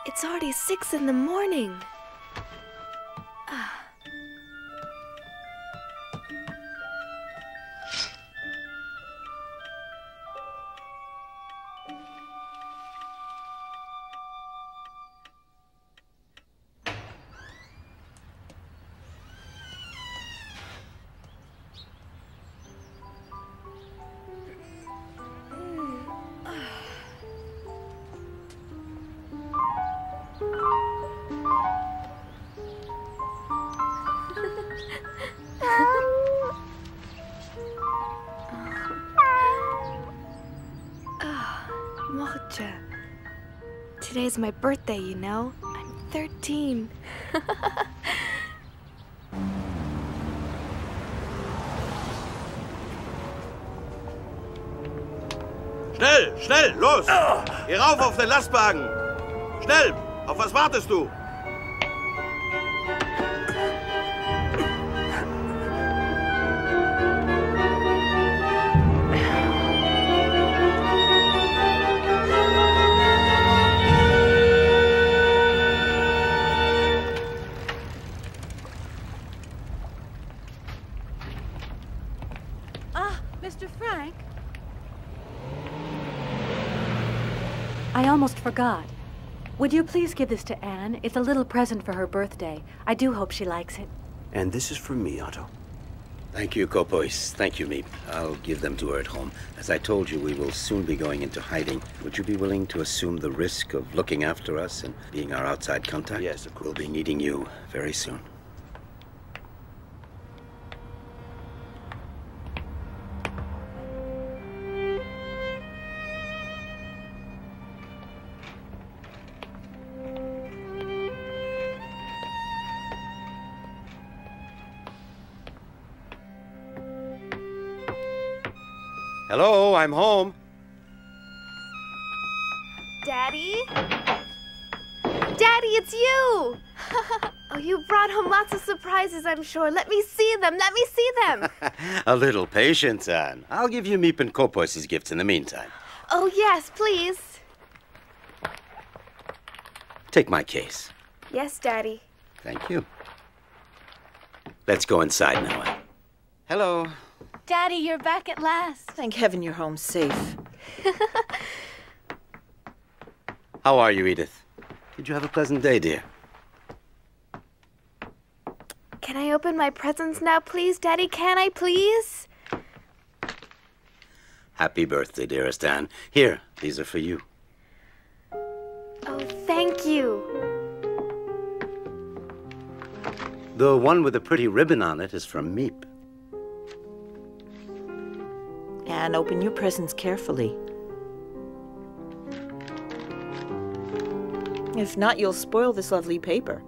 It's already 6 in the morning. Today's my birthday, you know. I'm 13. Schnell, schnell, los! Geh rauf auf den Lastwagen! Schnell! Auf was wartest du? Mr. Frank? I almost forgot. Would you please give this to Anne? It's a little present for her birthday. I do hope she likes it. And this is from me, Otto. Thank you, Kopois. Thank you, Meep. I'll give them to her at home. As I told you, we will soon be going into hiding. Would you be willing to assume the risk of looking after us and being our outside contact? Yes, of course. We'll be needing you very soon. Hello, I'm home. Daddy? Daddy, it's you! Oh, you brought home lots of surprises, I'm sure. Let me see them. Let me see them. A little patience, Anne. I'll give you Meep and Kopois' gifts in the meantime. Oh, yes, please. Take my case. Yes, Daddy. Thank you. Let's go inside now, Anne. Hello. Daddy, you're back at last. Thank heaven you're home safe. How are you, Edith? Did you have a pleasant day, dear? Can I open my presents now, please, Daddy? Can I, please? Happy birthday, dearest Anne. Here, these are for you. Oh, thank you. The one with the pretty ribbon on it is from Meep. And open your presents carefully. If not, you'll spoil this lovely paper.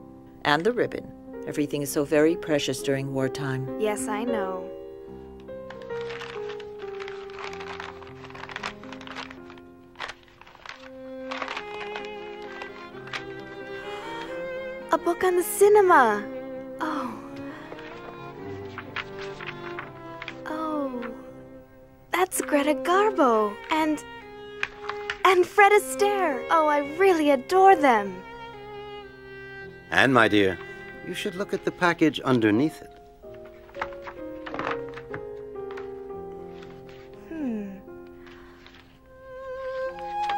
And the ribbon. Everything is so very precious during wartime. Yes, I know. A book on the cinema. Oh. That's Greta Garbo and Fred Astaire. Oh, I really adore them. And, my dear, you should look at the package underneath it.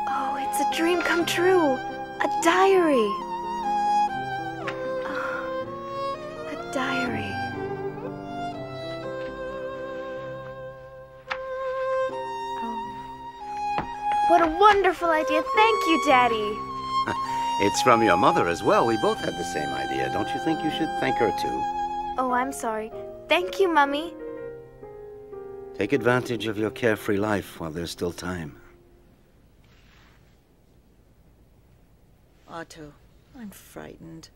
Oh, it's a dream come true. A diary. Oh, a diary. What a wonderful idea. Thank you, Daddy. It's from your mother as well. We both had the same idea. Don't you think you should thank her, too? Oh, I'm sorry. Thank you, Mummy. Take advantage of your carefree life while there's still time. Otto, I'm frightened.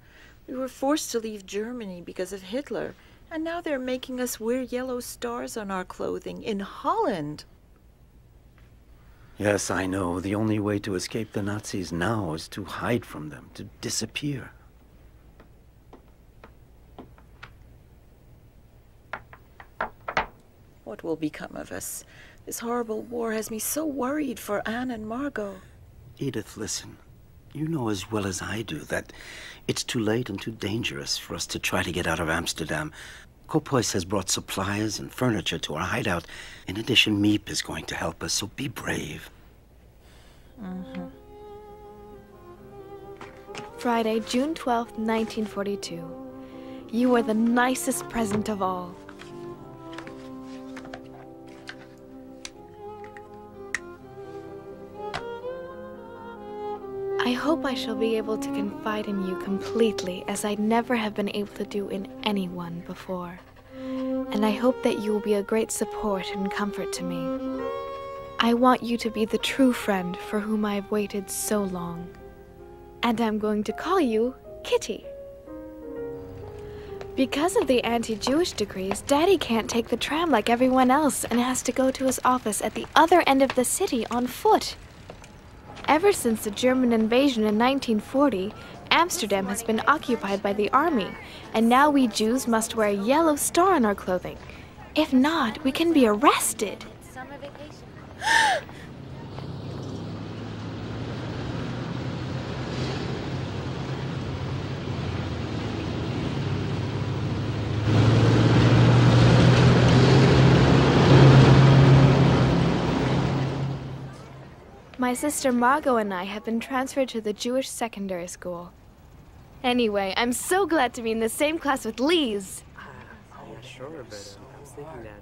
We were forced to leave Germany because of Hitler, and now they're making us wear yellow stars on our clothing in Holland. Yes, I know. The only way to escape the Nazis now is to hide from them, to disappear. What will become of us? This horrible war has me so worried for Anne and Margot. Edith, listen. You know as well as I do that it's too late and too dangerous for us to try to get out of Amsterdam. Kopois has brought supplies and furniture to our hideout. In addition, Meep is going to help us, so be brave. Mm-hmm. Friday, June 12th, 1942. You were the nicest present of all. I hope I shall be able to confide in you completely, as I never have been able to do in anyone before. And I hope that you will be a great support and comfort to me. I want you to be the true friend for whom I have waited so long. And I'm going to call you Kitty. Because of the anti-Jewish decrees, Daddy can't take the tram like everyone else and has to go to his office at the other end of the city on foot. Ever since the German invasion in 1940, Amsterdam has been occupied by the army, and now we Jews must wear a yellow star on our clothing. If not, we can be arrested. Summer vacation. My sister Margot and I have been transferred to the Jewish secondary school. Anyway, I'm so glad to be in the same class with Lise. Sure, but I was thinking that.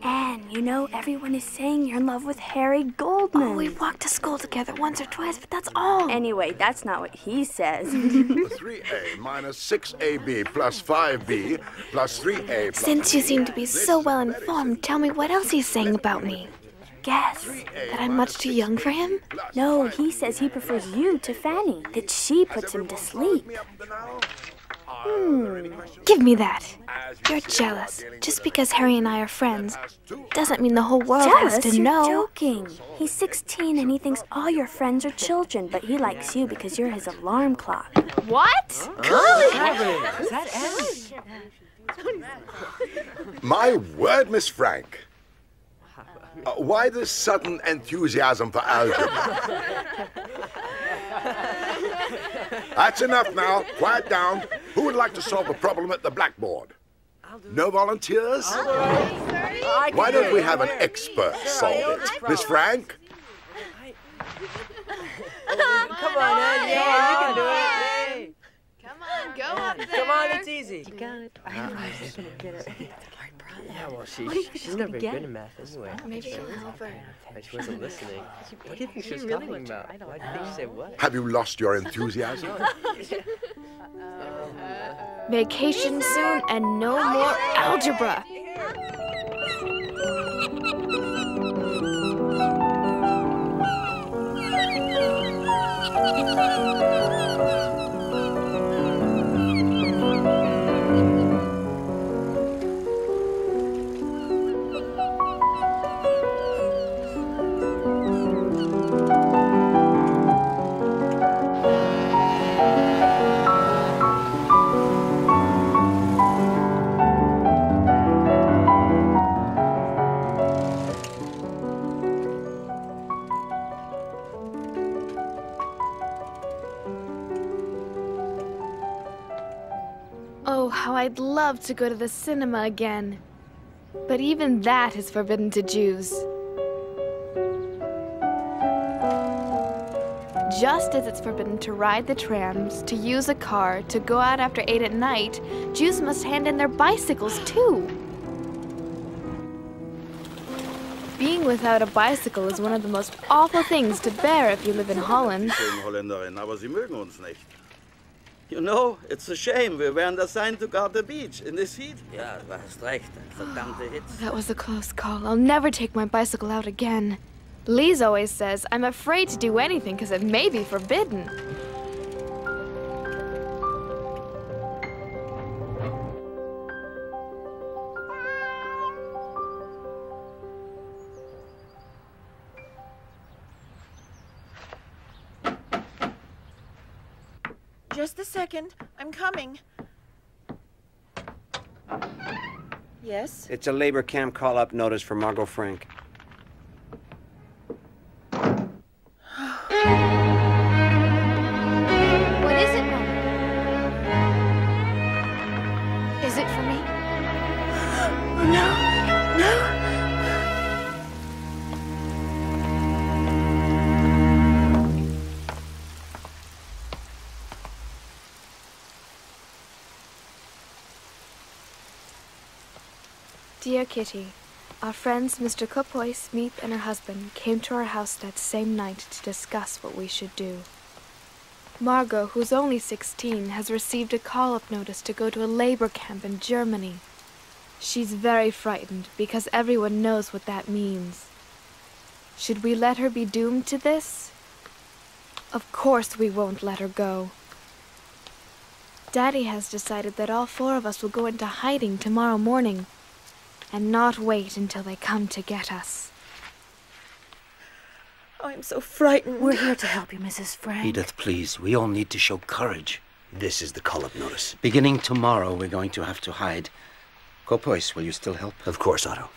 Anne, you know, everyone is saying you're in love with Harry Goldman. Oh, we've walked to school together once or twice, but that's all. Anyway, that's not what he says. 3A minus 6AB plus 5B plus 3A plus... Since you seem to be so well informed, tell me what else he's saying about me. Guess that I'm much too young for him? No, he says he prefers you to Fanny, that she puts him to sleep. Give me that. You're jealous. Just because Harry and I are friends doesn't mean the whole world has Jealous? to know. You're joking. He's 16 and he thinks all your friends are children, but he likes you because you're his alarm clock. What? Is that Anne? My word, Miss Frank. Why this sudden enthusiasm for algebra? That's enough now. Quiet down. Who would like to solve the problem at the blackboard? No volunteers? Why don't we have an expert solve it? Miss Frank? Come on, Anne. Yeah, you can do it. Come on, go up there. Come on, it's easy. You got it. I know she's gonna get it. Yeah, well, she's never good in math anyway. Maybe she'll help her. But she wasn't listening. What do you think she was talking about? Why do you think she said what? Have you lost your enthusiasm? Vacation soon and no more algebra. Oh, how I'd love to go to the cinema again. But even that is forbidden to Jews. Just as it's forbidden to ride the trams, to use a car, to go out after 8 at night, Jews must hand in their bicycles too. Being without a bicycle is one of the most awful things to bear if you live in Holland. Schöne Holländerin, aber sie mögen uns nicht. You know, it's a shame. We weren't assigned to guard the beach in this heat. Ja, du hast recht. Verdammte Hitze. That was a close call. I'll never take my bicycle out again. Lise always says I'm afraid to do anything because it may be forbidden. Just a second. I'm coming. Yes? It's a labor camp call-up notice for Margot Frank. Dear Kitty, our friends Mr. Kopois, Meep, and her husband came to our house that same night to discuss what we should do. Margot, who's only 16, has received a call-up notice to go to a labor camp in Germany. She's very frightened because everyone knows what that means. Should we let her be doomed to this? Of course we won't let her go. Daddy has decided that all 4 of us will go into hiding tomorrow morning and not wait until they come to get us. I'm so frightened. We're here to help you, Mrs. Frank. Edith, please. We all need to show courage. This is the call-up notice. Beginning tomorrow, we're going to have to hide. Kopois, will you still help? Of course, Otto.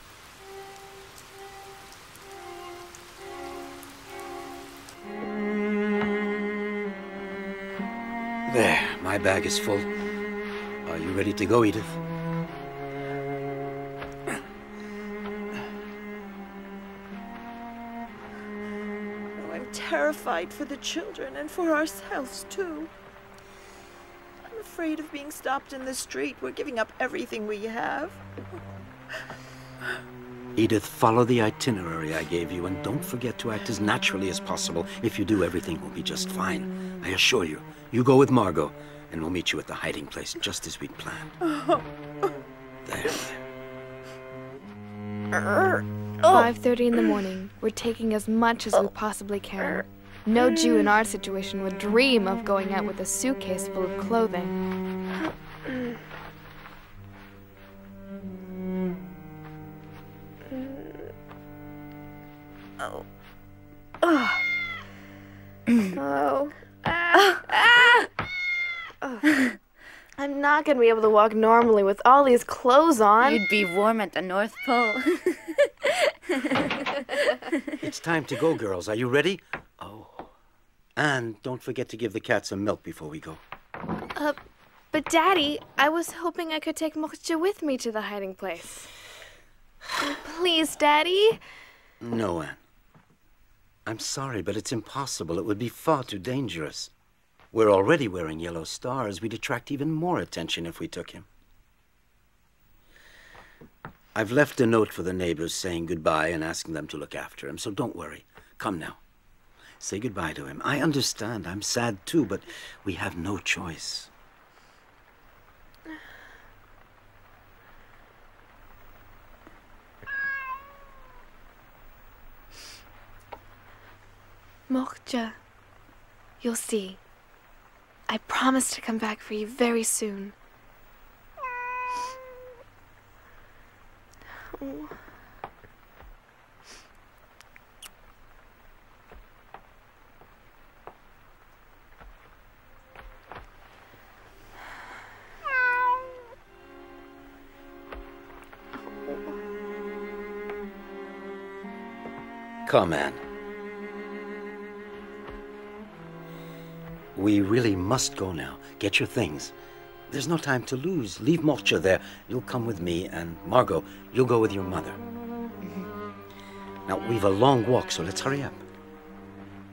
There, my bag is full. Are you ready to go, Edith? I'm terrified for the children and for ourselves, too. I'm afraid of being stopped in the street. We're giving up everything we have. Edith, follow the itinerary I gave you, and don't forget to act as naturally as possible. If you do, everything will be just fine. I assure you. You go with Margot, and we'll meet you at the hiding place, just as we'd planned. There. 5:30 in the morning. We're taking as much as we possibly can. No Jew in our situation would dream of going out with a suitcase full of clothing. I'm not gonna be able to walk normally with all these clothes on. You'd be warm at the North Pole. It's time to go, girls. Are you ready? Oh. And don't forget to give the cat some milk before we go. But Daddy, I was hoping I could take Moksha with me to the hiding place. Please, Daddy. No, Anne. I'm sorry, but it's impossible. It would be far too dangerous. We're already wearing yellow stars. We'd attract even more attention if we took him. I've left a note for the neighbors saying goodbye and asking them to look after him, so don't worry. Come now. Say goodbye to him. I understand. I'm sad too, but we have no choice. Moksha, you'll see. I promise to come back for you very soon. Oh. Come, Anne. We really must go now. Get your things. There's no time to lose. Leave Moksha there. You'll come with me, and Margot, you'll go with your mother. Now, we've a long walk, so let's hurry up.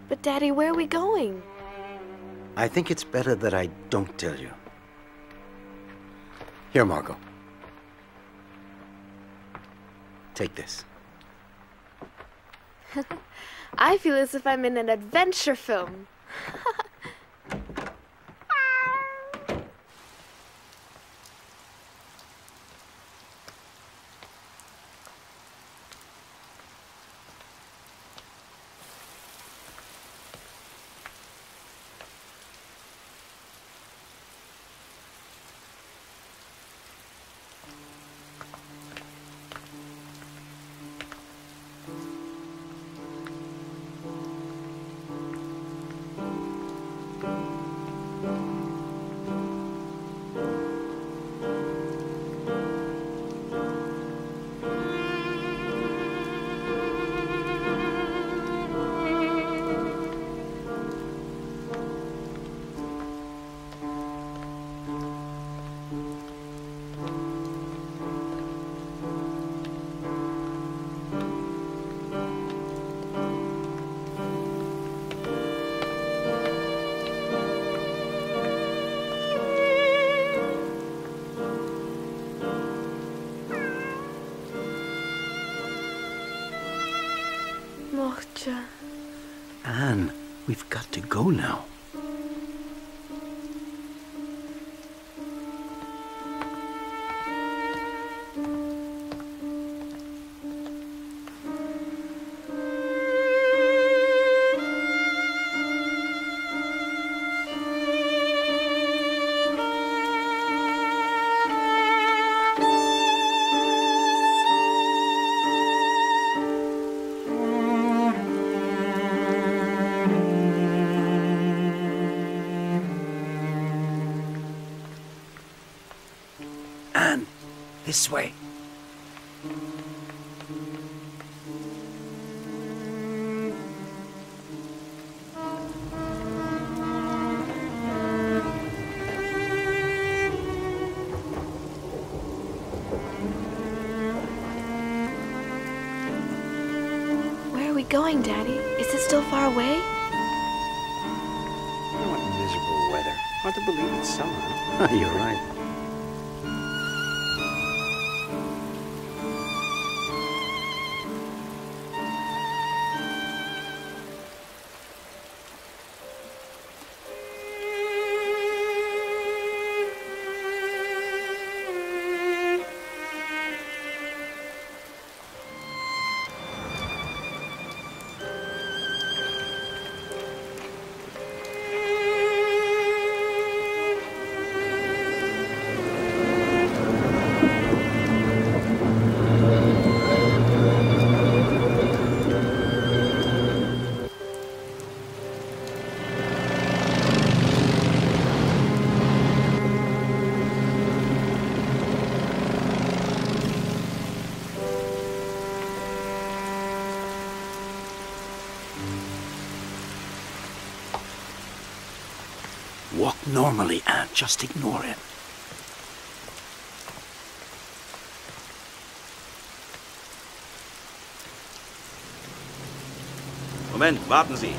But Daddy, where are we going? I think it's better that I don't tell you. Here, Margot. Take this. I feel as if I'm in an adventure film. Morcha. Anne, we've got to go now. Anne, this way. Where are we going, Daddy? Is it still far away? What miserable weather. Hard to believe it's summer. You're right. Walk normally, Anne. Just ignore him. Moment, warten Sie.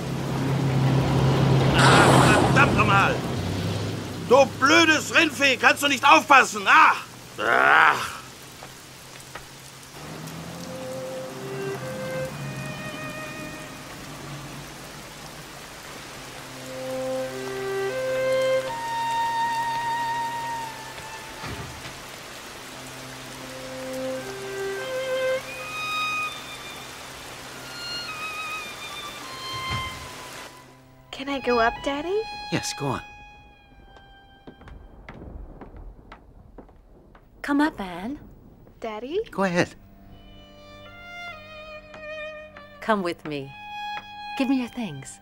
Ah, verdammt nochmal! Du blödes Rindvieh, kannst du nicht aufpassen? Ah! Ah! Can I go up, Daddy? Yes, go on. Come up, Anne. Daddy? Go ahead. Come with me. Give me your things.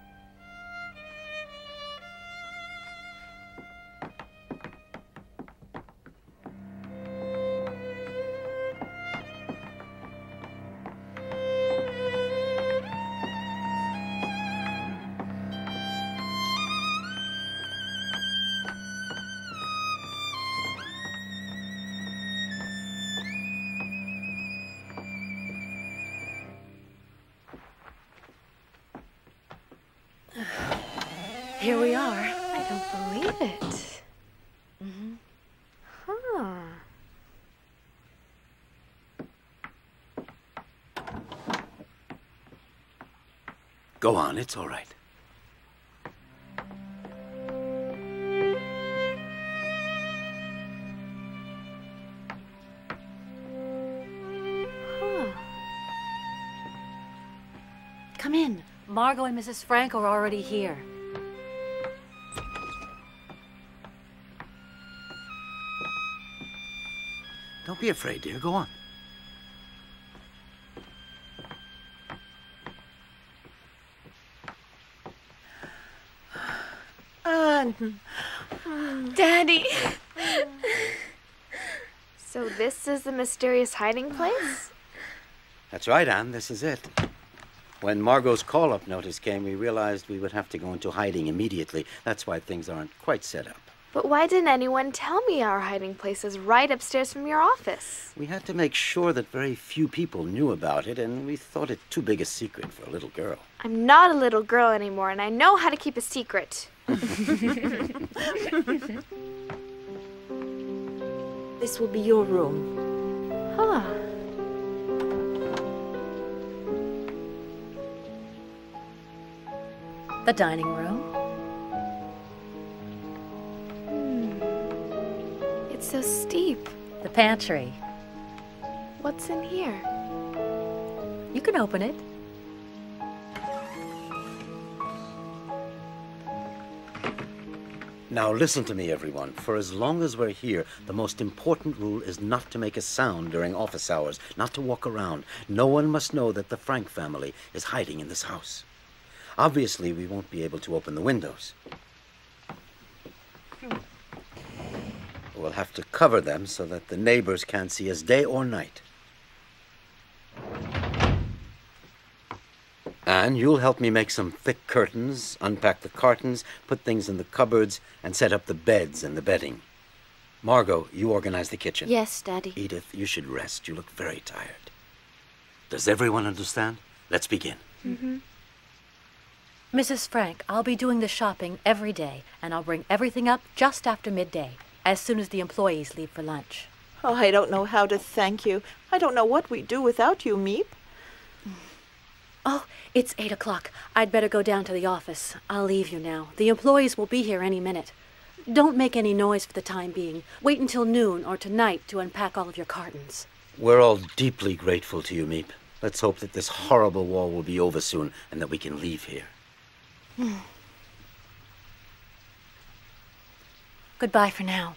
Here we are. I don't believe it. Mm-hmm. Huh. Go on, it's all right. Huh. Come in. Margot and Mrs. Frank are already here. Don't be afraid, dear. Go on. Daddy! So this is the mysterious hiding place? That's right, Anne. This is it. When Margot's call-up notice came, we realized we would have to go into hiding immediately. That's why things aren't quite set up. But why didn't anyone tell me our hiding place is right upstairs from your office? We had to make sure that very few people knew about it, and we thought it too big a secret for a little girl. I'm not a little girl anymore, and I know how to keep a secret. This will be your room. Huh. The dining room. It's so steep. The pantry. What's in here? You can open it. Now listen to me, everyone. For as long as we're here, the most important rule is not to make a sound during office hours, not to walk around. No one must know that the Frank family is hiding in this house. Obviously, we won't be able to open the windows. We'll have to cover them so that the neighbors can't see us day or night. Anne, you'll help me make some thick curtains, unpack the cartons, put things in the cupboards, and set up the beds and the bedding. Margot, you organize the kitchen. Yes, Daddy. Edith, you should rest. You look very tired. Does everyone understand? Let's begin. Mm-hmm. Mrs. Frank, I'll be doing the shopping every day, and I'll bring everything up just after midday, as soon as the employees leave for lunch. Oh, I don't know how to thank you. I don't know what we'd do without you, Meep. Oh, it's 8 o'clock. I'd better go down to the office. I'll leave you now. The employees will be here any minute. Don't make any noise for the time being. Wait until noon or tonight to unpack all of your cartons. We're all deeply grateful to you, Meep. Let's hope that this horrible war will be over soon and that we can leave here. Goodbye for now.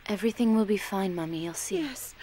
Everything will be fine, Mommy. You'll see. Yes.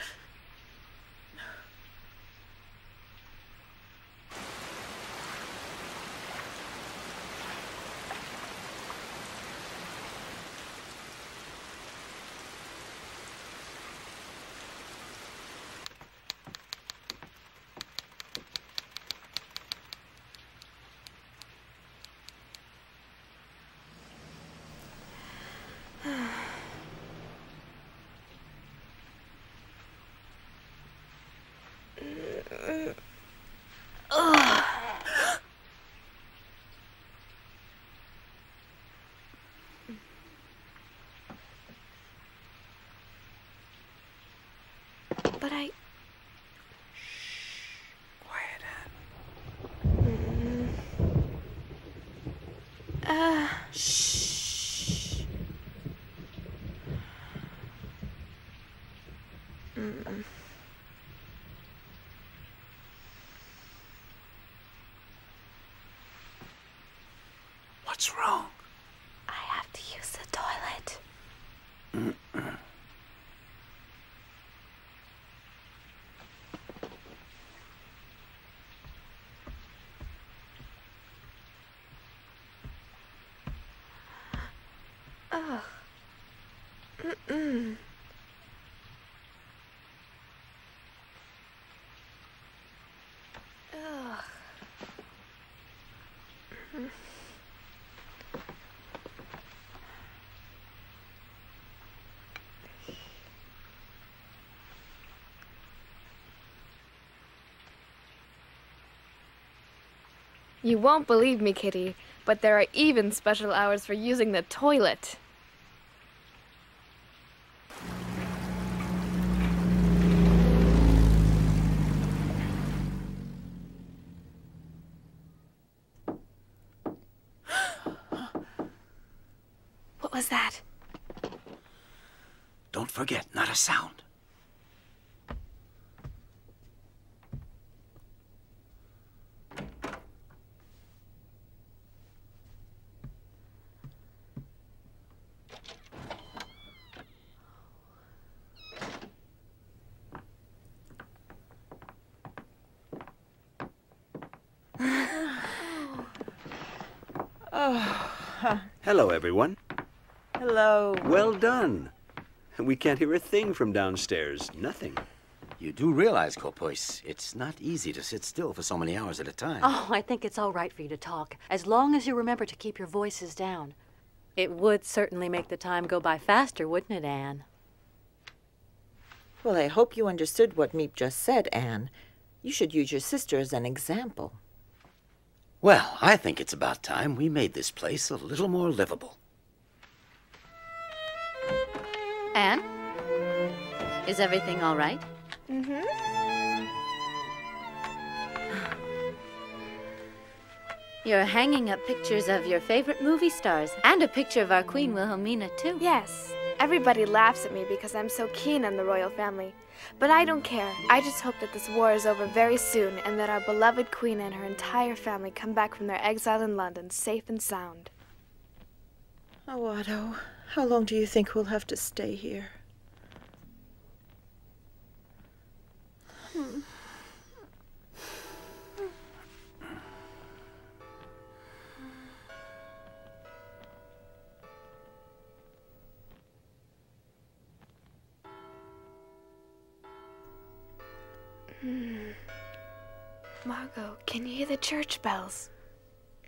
But I... Quiet, Anne. Shh. What's wrong? I have to use the toilet. Ugh. Mm-mm. Ugh. You won't believe me, Kitty, but there are even special hours for using the toilet. What was that? Don't forget, not a sound. Hello, everyone. Hello. Well done. We can't hear a thing from downstairs. Nothing. You do realize, Kopois, it's not easy to sit still for so many hours at a time. Oh, I think it's all right for you to talk, as long as you remember to keep your voices down. It would certainly make the time go by faster, wouldn't it, Anne? Well, I hope you understood what Meep just said, Anne. You should use your sister as an example. Well, I think it's about time we made this place a little more livable. Anne? Is everything all right? Mm-hmm. You're hanging up pictures of your favorite movie stars and a picture of our Queen Wilhelmina, too. Yes. Everybody laughs at me because I'm so keen on the royal family. But I don't care. I just hope that this war is over very soon and that our beloved Queen and her entire family come back from their exile in London safe and sound. Oh, Otto, how long do you think we'll have to stay here? Margot, can you hear the church bells?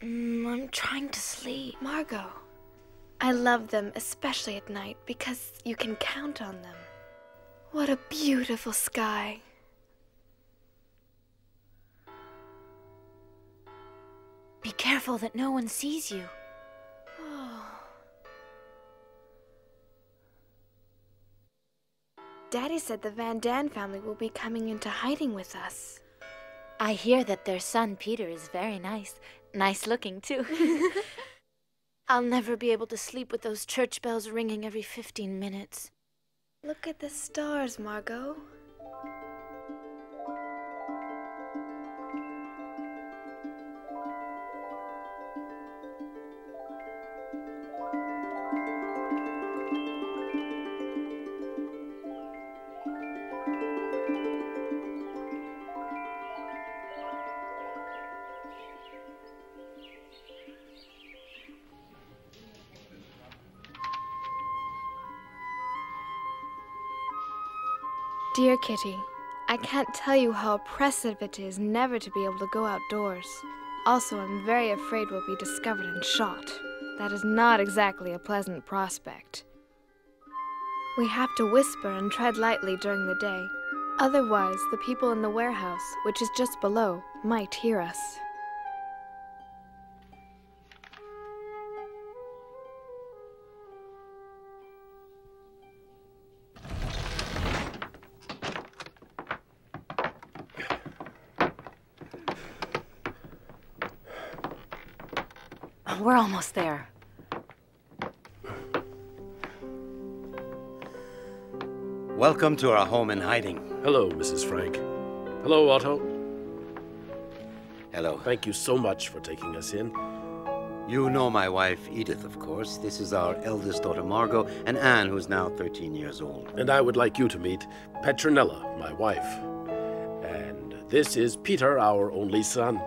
I'm trying to sleep. Margot, I love them, especially at night, because you can count on them. What a beautiful sky. Be careful that no one sees you. Daddy said the Van Daan family will be coming into hiding with us. I hear that their son Peter is very nice. Nice looking, too. I'll never be able to sleep with those church bells ringing every 15 minutes. Look at the stars, Margot. Dear Kitty, I can't tell you how oppressive it is never to be able to go outdoors. Also, I'm very afraid we'll be discovered and shot. That is not exactly a pleasant prospect. We have to whisper and tread lightly during the day. Otherwise, the people in the warehouse, which is just below, might hear us. We're almost there. Welcome to our home in hiding. Hello, Mrs. Frank. Hello, Otto. Hello. Thank you so much for taking us in. You know my wife, Edith, of course. This is our eldest daughter, Margot, and Anne, who's now 13 years old. And I would like you to meet Petronella, my wife. And this is Peter, our only son.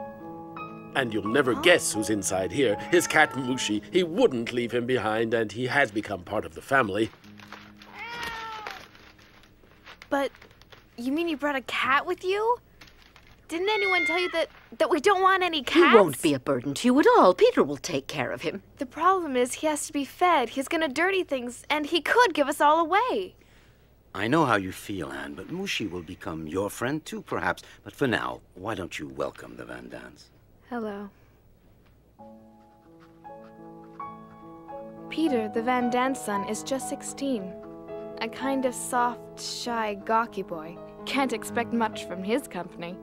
And you'll never guess who's inside here. His cat, Mushi. He wouldn't leave him behind, and he has become part of the family. But you mean you brought a cat with you? Didn't anyone tell you that we don't want any cats? He won't be a burden to you at all. Peter will take care of him. The problem is he has to be fed. He's gonna dirty things, and he could give us all away. I know how you feel, Anne, but Mushi will become your friend too, perhaps. But for now, why don't you welcome the Van Daans? Hello. Peter, the Van Daan son, is just 16. A kind of soft, shy, gawky boy. Can't expect much from his company.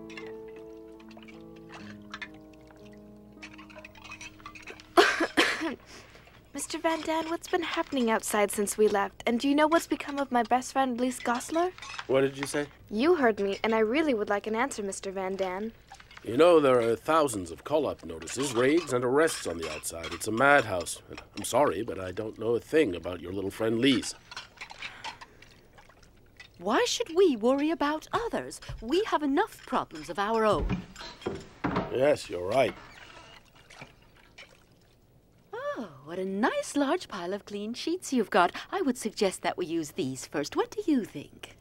Mr. Van Daan, what's been happening outside since we left? And do you know what's become of my best friend, Lise Goslar? What did you say? You heard me, and I really would like an answer, Mr. Van Daan. You know, there are thousands of call-up notices, raids, and arrests on the outside. It's a madhouse. And I'm sorry, but I don't know a thing about your little friend Lise. Why should we worry about others? We have enough problems of our own. Yes, you're right. Oh, what a nice large pile of clean sheets you've got. I would suggest that we use these first. What do you think?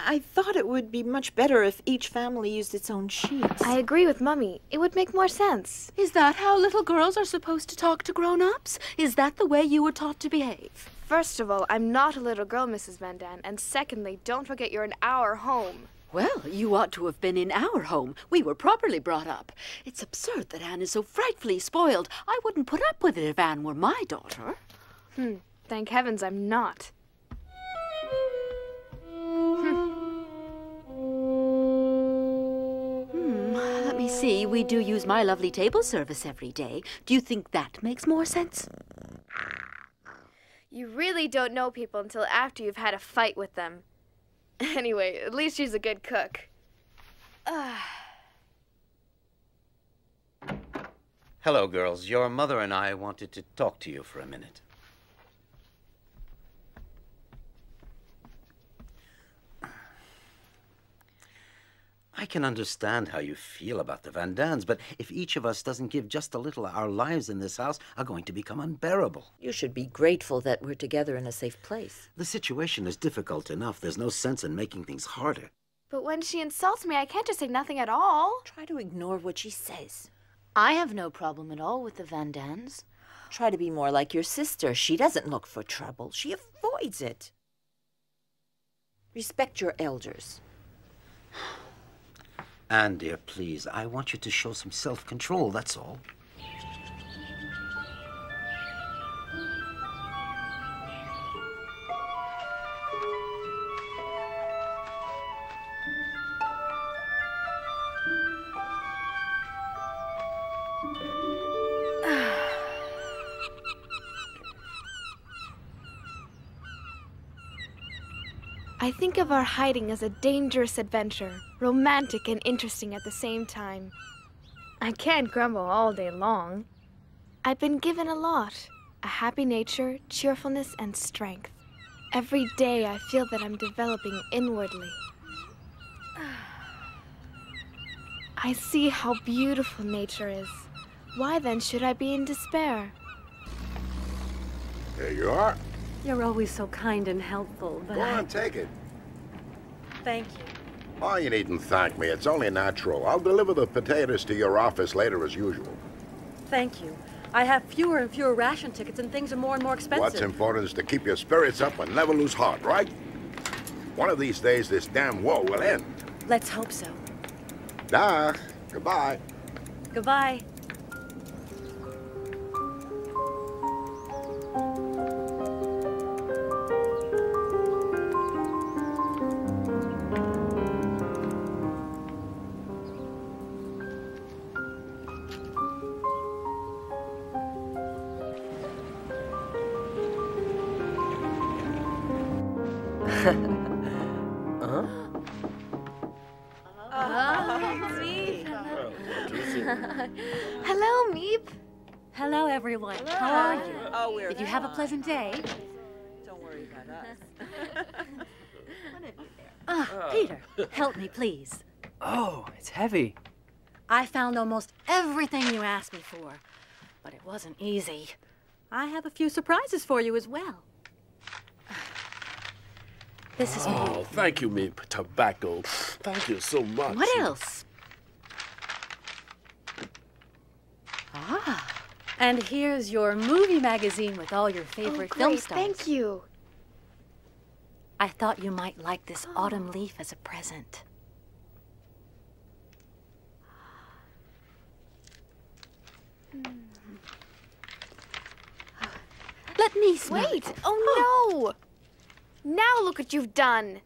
I thought it would be much better if each family used its own sheets. I agree with Mummy. It would make more sense. Is that how little girls are supposed to talk to grown-ups? Is that the way you were taught to behave? First of all, I'm not a little girl, Mrs. Van Daan. And secondly, don't forget you're in our home. Well, you ought to have been in our home. We were properly brought up. It's absurd that Anne is so frightfully spoiled. I wouldn't put up with it if Anne were my daughter. Thank heavens I'm not. Let me see. We do use my lovely table service every day. Do you think that makes more sense? You really don't know people until after you've had a fight with them. Anyway, at least she's a good cook. Hello, girls. Your mother and I wanted to talk to you for a minute. I can understand how you feel about the Van Dans, but if each of us doesn't give just a little, our lives in this house are going to become unbearable. You should be grateful that we're together in a safe place. The situation is difficult enough. There's no sense in making things harder. But when she insults me, I can't just say nothing at all. Try to ignore what she says. I have no problem at all with the Van Dans. Try to be more like your sister. She doesn't look for trouble. She avoids it. Respect your elders. Anne, dear, please, I want you to show some self-control, that's all. I think of our hiding as a dangerous adventure, romantic and interesting at the same time. I can't grumble all day long. I've been given a lot. A happy nature, cheerfulness, and strength. Every day I feel that I'm developing inwardly. I see how beautiful nature is. Why then should I be in despair? Here you are. You're always so kind and helpful, but Go on, take it. Thank you. Oh, you needn't thank me. It's only natural. I'll deliver the potatoes to your office later as usual. Thank you. I have fewer and fewer ration tickets and things are more and more expensive. What's important is to keep your spirits up and never lose heart, right? One of these days, this damn war will end. Let's hope so. Dag. Goodbye. Goodbye. Hello, Meep. Hello, everyone. How are you? Oh, we're Did you have a pleasant day? Don't worry about us. Peter, help me, please. Oh, it's heavy. I found almost everything you asked me for, but it wasn't easy. I have a few surprises for you as well. This is Oh, thank you, Meep. Tobacco. Thank you so much. What else? And here's your movie magazine with all your favorite film Great, stars. thank you. I thought you might like this autumn leaf as a present. Let me smell Wait! it. Oh no! Now look what you've done.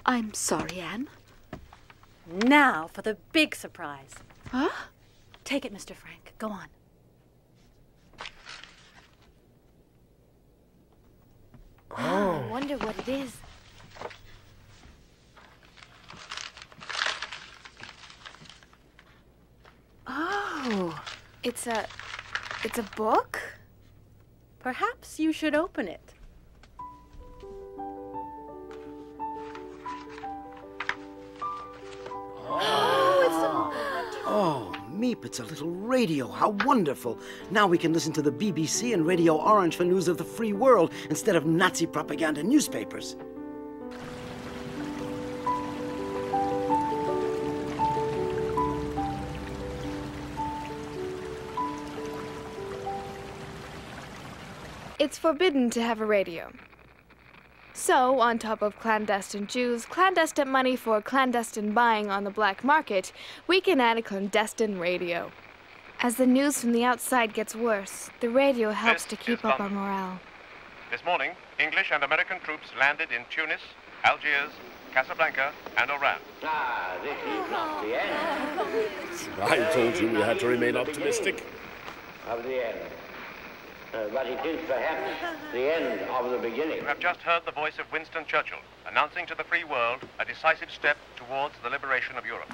I'm sorry, Anne. Now for the big surprise. Huh? Take it, Mr. Frank. Go on. I wonder what it is. Oh. It's a book? Perhaps you should open it. Oh, Meep, it's a little radio. How wonderful. Now we can listen to the BBC and Radio Orange for news of the free world instead of Nazi propaganda newspapers. It's forbidden to have a radio. So, on top of clandestine Jews, clandestine money for clandestine buying on the black market, we can add a clandestine radio. As the news from the outside gets worse, the radio helps to keep up our morale. This morning, English and American troops landed in Tunis, Algiers, Casablanca, and Oran. Ah, this is not the end. I told you we had to remain optimistic. Of the end. But it is perhaps the end of the beginning. You have just heard the voice of Winston Churchill, announcing to the free world a decisive step towards the liberation of Europe.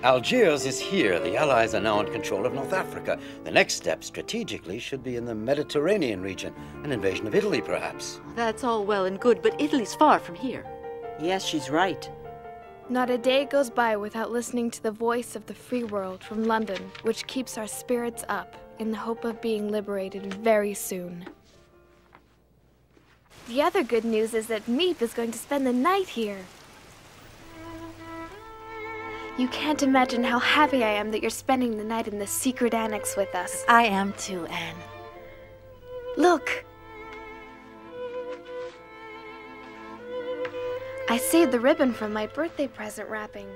Algiers is here. The Allies are now in control of North Africa. The next step, strategically, should be in the Mediterranean region. An invasion of Italy, perhaps. That's all well and good, but Italy's far from here. Yes, she's right. Not a day goes by without listening to the voice of the free world from London, which keeps our spirits up in the hope of being liberated very soon. The other good news is that Meep is going to spend the night here. You can't imagine how happy I am that you're spending the night in the secret annex with us. I am too, Anne. Look! I saved the ribbon from my birthday present wrapping.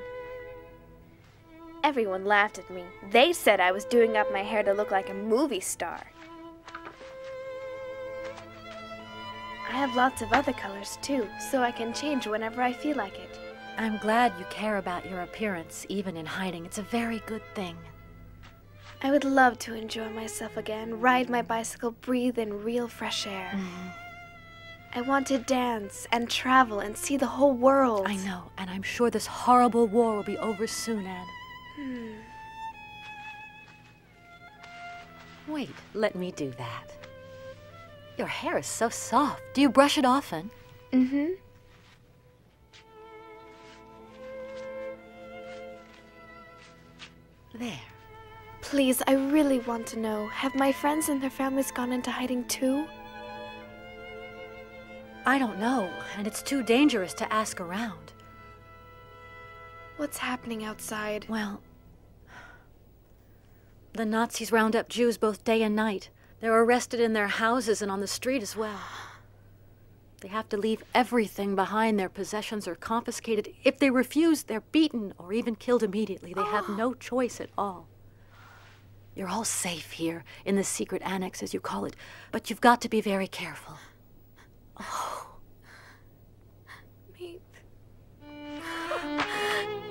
Everyone laughed at me. They said I was doing up my hair to look like a movie star. I have lots of other colors too, so I can change whenever I feel like it. I'm glad you care about your appearance, even in hiding. It's a very good thing. I would love to enjoy myself again, ride my bicycle, breathe in real fresh air. I want to dance and travel and see the whole world. I know, and I'm sure this horrible war will be over soon, Anne. Wait, let me do that. Your hair is so soft. Do you brush it often? There. Please, I really want to know, have my friends and their families gone into hiding too? I don't know, and it's too dangerous to ask around. What's happening outside? Well, the Nazis round up Jews both day and night. They're arrested in their houses and on the street as well. They have to leave everything behind. Their possessions are confiscated. If they refuse, they're beaten or even killed immediately. They have no choice at all. You're all safe here, in the secret annex, as you call it, but you've got to be very careful. Oh. Meep.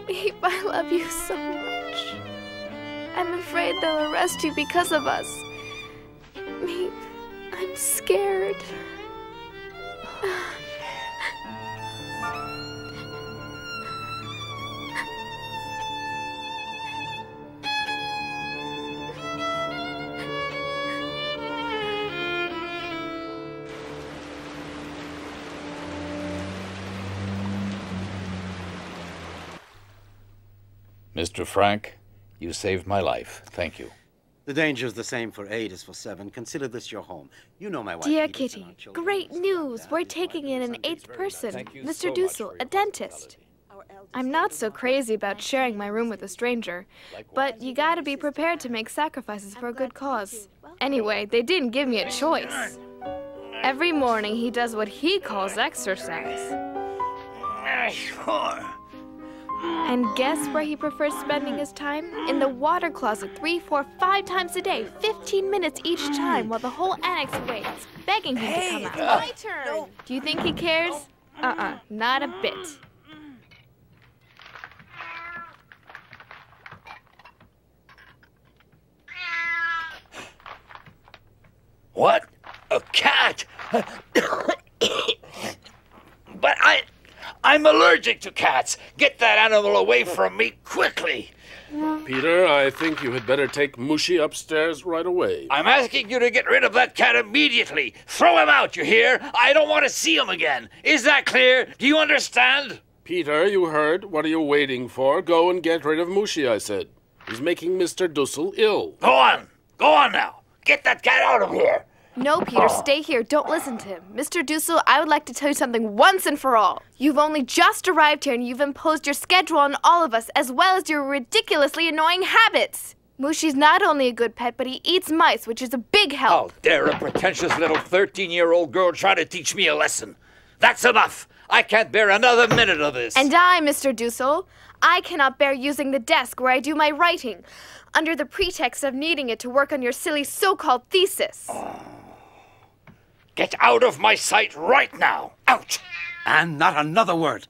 Meep, I love you so much. I'm afraid they'll arrest you because of us. Meep, I'm scared. Mr. Frank, you saved my life. Thank you. The danger's the same for 8 as for 7. Consider this your home. You know my wife. Dear Kitty, great news! We're taking in an 8th person, Mr. Dussel, a dentist. I'm not so crazy about sharing my room with a stranger, but you gotta be prepared to make sacrifices for a good cause. Anyway, they didn't give me a choice. Every morning he does what he calls exercise. And guess where he prefers spending his time? In the water closet 3, 4, 5 times a day, 15 minutes each time, while the whole annex waits, begging him to come out. My turn. No. Do you think he cares? Not a bit. What? A cat? But I'm allergic to cats. Get that animal away from me quickly. Peter, I think you had better take Mushi upstairs right away. I'm asking you to get rid of that cat immediately. Throw him out, you hear? I don't want to see him again. Is that clear? Do you understand? Peter, you heard. What are you waiting for? Go and get rid of Mushi, I said. He's making Mr. Dussel ill. Go on. Go on now. Get that cat out of here. No, Peter, stay here. Don't listen to him. Mr. Dussel, I would like to tell you something once and for all. You've only just arrived here and you've imposed your schedule on all of us, as well as your ridiculously annoying habits. Mushi's not only a good pet, but he eats mice, which is a big help. How dare a pretentious little 13-year-old girl try to teach me a lesson? That's enough. I can't bear another minute of this. And I, Mr. Dussel, I cannot bear using the desk where I do my writing, under the pretext of needing it to work on your silly so-called thesis. Get out of my sight right now. Out! And not another word.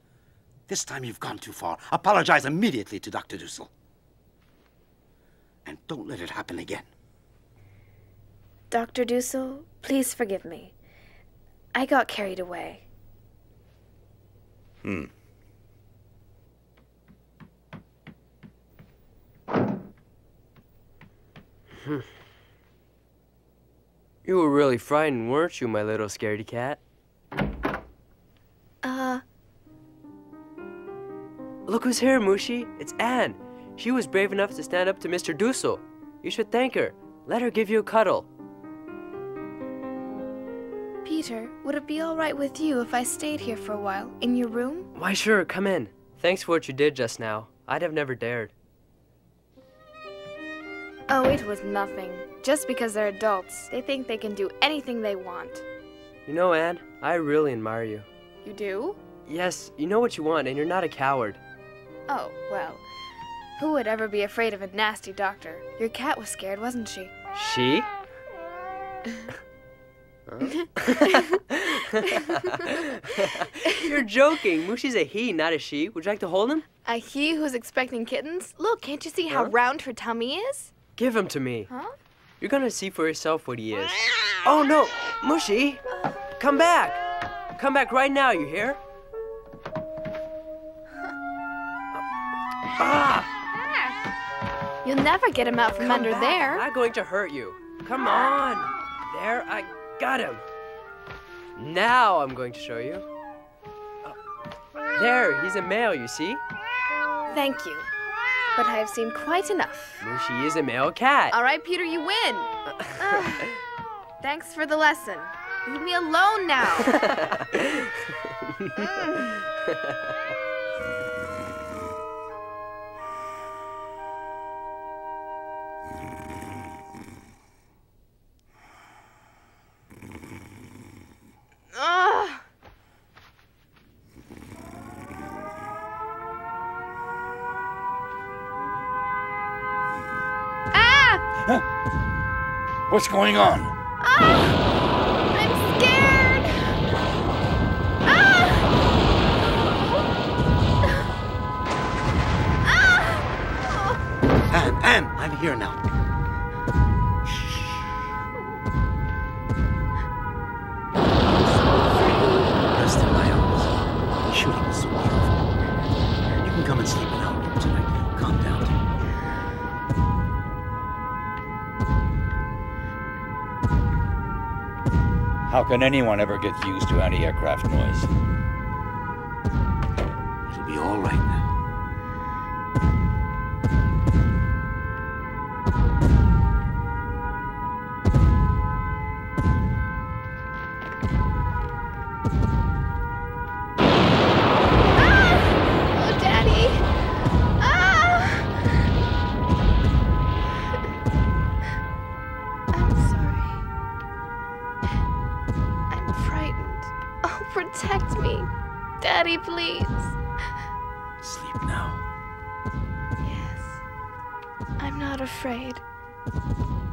This time you've gone too far. Apologize immediately to Dr. Dussel. And don't let it happen again. Dr. Dussel, please forgive me. I got carried away. You were really frightened, weren't you, my little scaredy cat? Look who's here, Mushi. It's Anne. She was brave enough to stand up to Mr. Dussel. You should thank her. Let her give you a cuddle. Peter, would it be all right with you if I stayed here for a while, in your room? Why, sure, come in. Thanks for what you did just now. I'd have never dared. Oh, it was nothing. Just because they're adults, they think they can do anything they want. You know, Anne, I really admire you. You do? Yes, you know what you want, and you're not a coward. Oh, well, who would ever be afraid of a nasty doctor? Your cat was scared, wasn't she? She? You're joking. Mushi's a he, not a she. Would you like to hold him? A he who's expecting kittens? Look, can't you see how round her tummy is? Give him to me. Huh? You're gonna see for yourself what he is. Oh no, Mushi! Come back! Come back right now, you hear? You'll never get him out from under there. I'm not going to hurt you. Come on. There, I got him. Now I'm going to show you. There, he's a male, you see? Thank you. But I have seen quite enough. Mushi is a male cat. All right, Peter, you win. Thanks for the lesson. Leave me alone now. What's going on? I'm scared. Anne, I'm here now. Rest in my arms. The shooting was so beautiful. You can come and sleep in our room tonight. Calm down. How can anyone ever get used to anti-aircraft noise? It'll be all right now. Oh, Daddy. I'm sorry. I'm frightened. Oh, protect me. Daddy, please. Sleep now. Yes. I'm not afraid.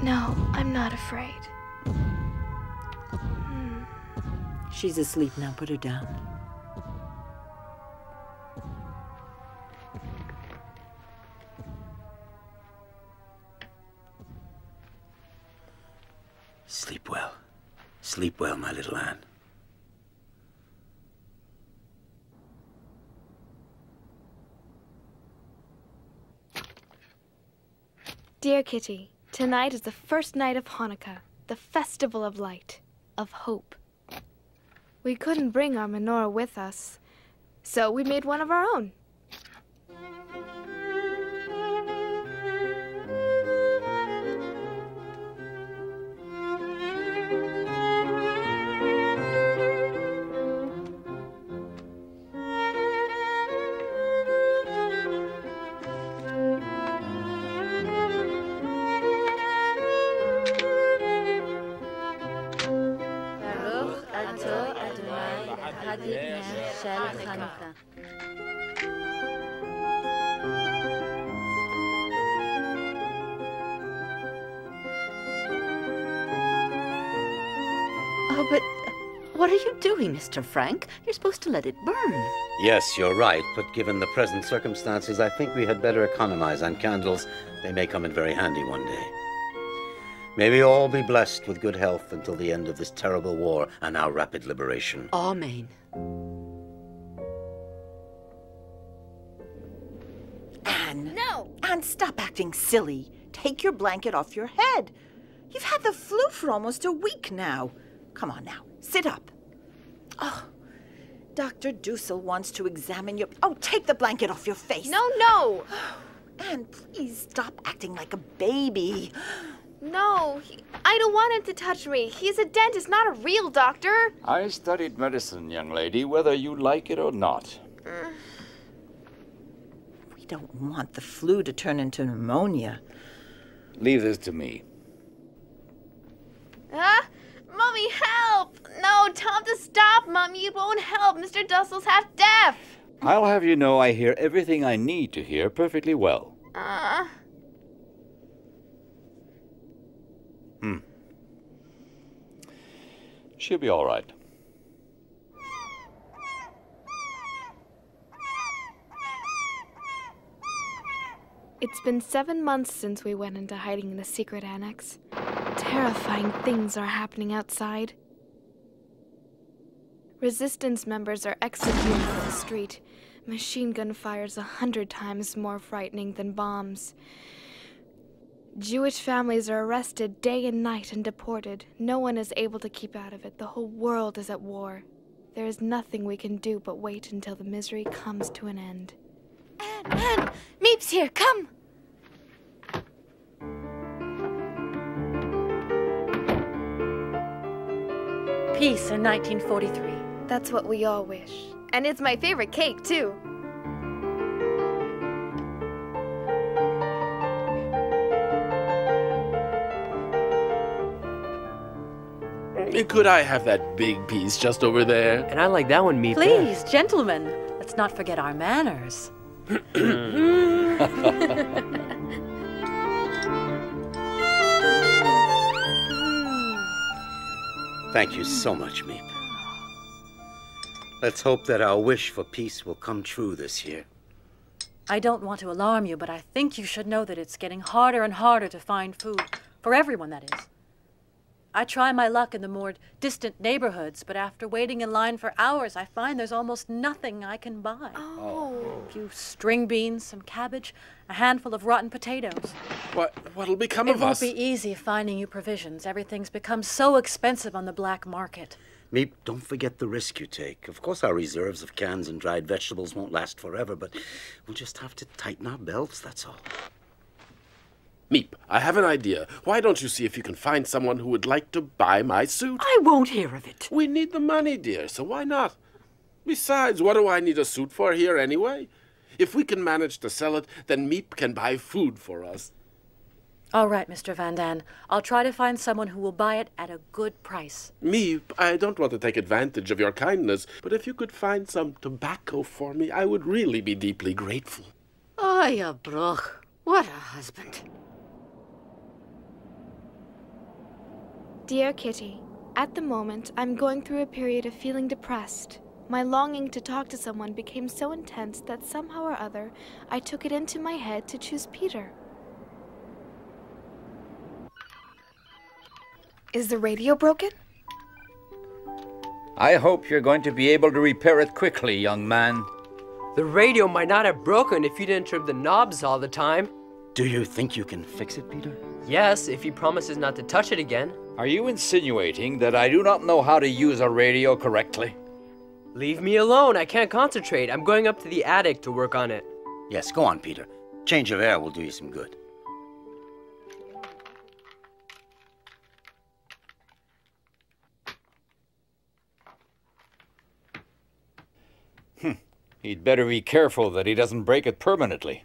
No, I'm not afraid. She's asleep now. Put her down. Sleep well. Sleep well, my little Anne. Dear Kitty, tonight is the first night of Hanukkah, the festival of light, of hope. We couldn't bring our menorah with us, so we made one of our own. Oh, but what are you doing, Mr. Frank? You're supposed to let it burn. Yes, you're right, but given the present circumstances, I think we had better economize on candles. They may come in very handy one day. May we all be blessed with good health until the end of this terrible war and our rapid liberation. Amen. Anne! No! Anne, stop acting silly. Take your blanket off your head. You've had the flu for almost a week now. Come on now, sit up. Oh, Dr. Dussel wants to examine your... Oh, take the blanket off your face. No! Anne, please stop acting like a baby. No, I don't want him to touch me. He's a dentist, not a real doctor. I studied medicine, young lady, whether you like it or not. We don't want the flu to turn into pneumonia. Leave this to me. Mommy, help! No, tell him to stop, Mommy. It won't help. Mr. Dussel's half deaf. I'll have you know I hear everything I need to hear perfectly well. She'll be all right. It's been 7 months since we went into hiding in the secret annex. Terrifying things are happening outside. Resistance members are executed on the street. Machine gun fire's 100 times more frightening than bombs. Jewish families are arrested day and night and deported. No one is able to keep out of it. The whole world is at war. There is nothing we can do but wait until the misery comes to an end. Anne! Meep's here, come! Peace in 1943. That's what we all wish. And it's my favorite cake, too. Could I have that big piece just over there? And I like that one, Meep. Please, gentlemen, let's not forget our manners. Thank you so much, Meep. Let's hope that our wish for peace will come true this year. I don't want to alarm you, but I think you should know that it's getting harder and harder to find food. For everyone, that is. I try my luck in the more distant neighborhoods, but after waiting in line for hours, I find there's almost nothing I can buy. Oh. A few string beans, some cabbage, a handful of rotten potatoes. What'll become It of won't us? be easy finding you provisions. Everything's become so expensive on the black market. Meep, don't forget the risk you take. Of course, our reserves of cans and dried vegetables won't last forever, but we'll just have to tighten our belts, that's all. Meep, I have an idea. Why don't you see if you can find someone who would like to buy my suit? I won't hear of it. We need the money, dear, so why not? Besides, what do I need a suit for here anyway? If we can manage to sell it, then Meep can buy food for us. All right, Mr. Van Dan. I'll try to find someone who will buy it at a good price. Meep, I don't want to take advantage of your kindness, but if you could find some tobacco for me, I would really be deeply grateful. Oh, you broch. What a husband. Dear Kitty, at the moment, I'm going through a period of feeling depressed. My longing to talk to someone became so intense that somehow or other, I took it into my head to choose Peter. Is the radio broken? I hope you're going to be able to repair it quickly, young man. The radio might not have broken if you didn't trim the knobs all the time. Do you think you can fix it, Peter? Yes, if he promises not to touch it again. Are you insinuating that I do not know how to use a radio correctly? Leave me alone. I can't concentrate. I'm going up to the attic to work on it. Yes, go on, Peter. Change of air will do you some good. He'd better be careful that he doesn't break it permanently.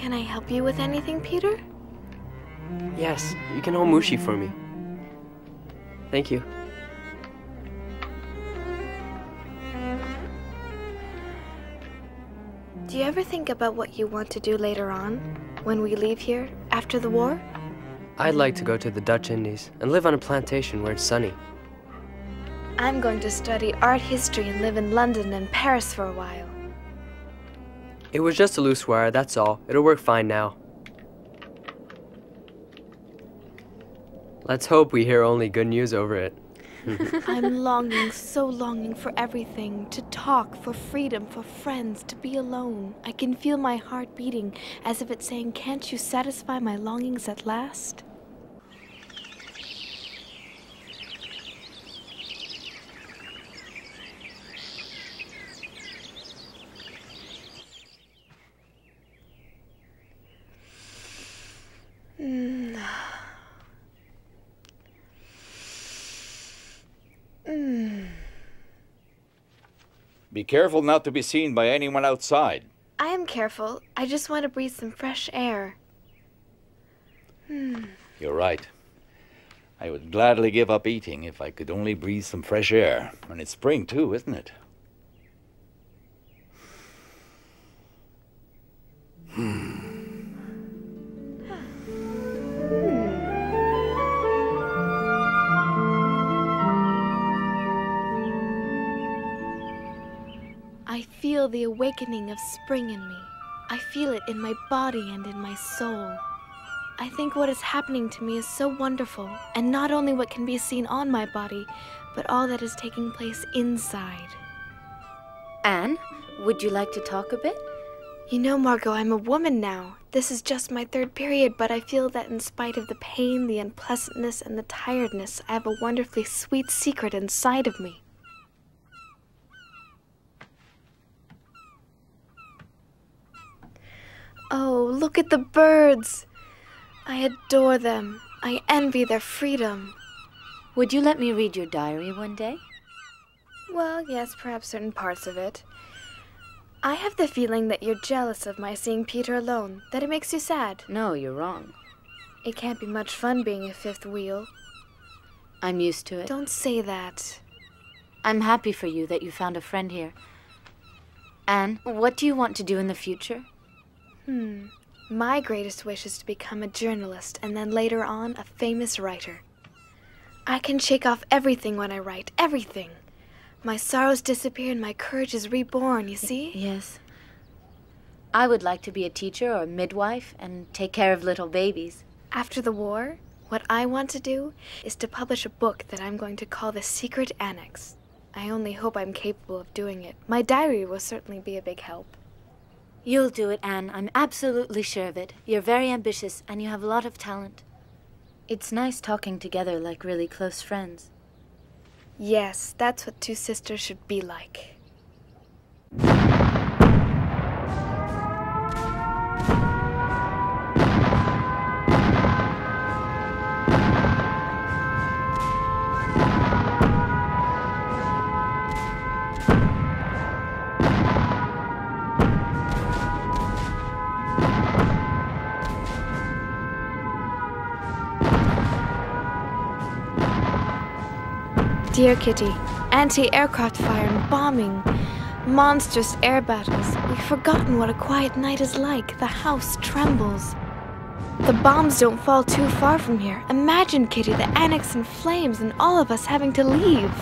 Can I help you with anything, Peter? Yes, you can hold Mushi for me. Thank you. Do you ever think about what you want to do later on, when we leave here, after the war? I'd like to go to the Dutch Indies and live on a plantation where it's sunny. I'm going to study art history and live in London and Paris for a while. It was just a loose wire, that's all. It'll work fine now. Let's hope we hear only good news over it. I'm longing, so longing for everything. To talk, for freedom, for friends, to be alone. I can feel my heart beating as if it's saying, "Can't you satisfy my longings at last?" Be careful not to be seen by anyone outside. I am careful. I just want to breathe some fresh air. You're right. I would gladly give up eating if I could only breathe some fresh air. And it's spring too, isn't it? I feel the awakening of spring in me. I feel it in my body and in my soul. I think what is happening to me is so wonderful, and not only what can be seen on my body, but all that is taking place inside. Anne, would you like to talk a bit? You know, Margot, I'm a woman now. This is just my third period, but I feel that in spite of the pain, the unpleasantness, and the tiredness, I have a wonderfully sweet secret inside of me. Oh, look at the birds! I adore them. I envy their freedom. Would you let me read your diary one day? Well, yes, perhaps certain parts of it. I have the feeling that you're jealous of my seeing Peter alone, that it makes you sad. No, you're wrong. It can't be much fun being a fifth wheel. I'm used to it. Don't say that. I'm happy for you that you found a friend here. Anne, what do you want to do in the future? My greatest wish is to become a journalist and then later on a famous writer. I can shake off everything when I write, everything. My sorrows disappear and my courage is reborn, you see? Yes. I would like to be a teacher or a midwife and take care of little babies. After the war, what I want to do is to publish a book that I'm going to call The Secret Annex. I only hope I'm capable of doing it. My diary will certainly be a big help. You'll do it, Anne. I'm absolutely sure of it. You're very ambitious, and you have a lot of talent. It's nice talking together like really close friends. Yes, that's what two sisters should be like. Dear Kitty, anti-aircraft fire and bombing, monstrous air battles. We've forgotten what a quiet night is like. The house trembles. The bombs don't fall too far from here. Imagine, Kitty, the annex in flames and all of us having to leave.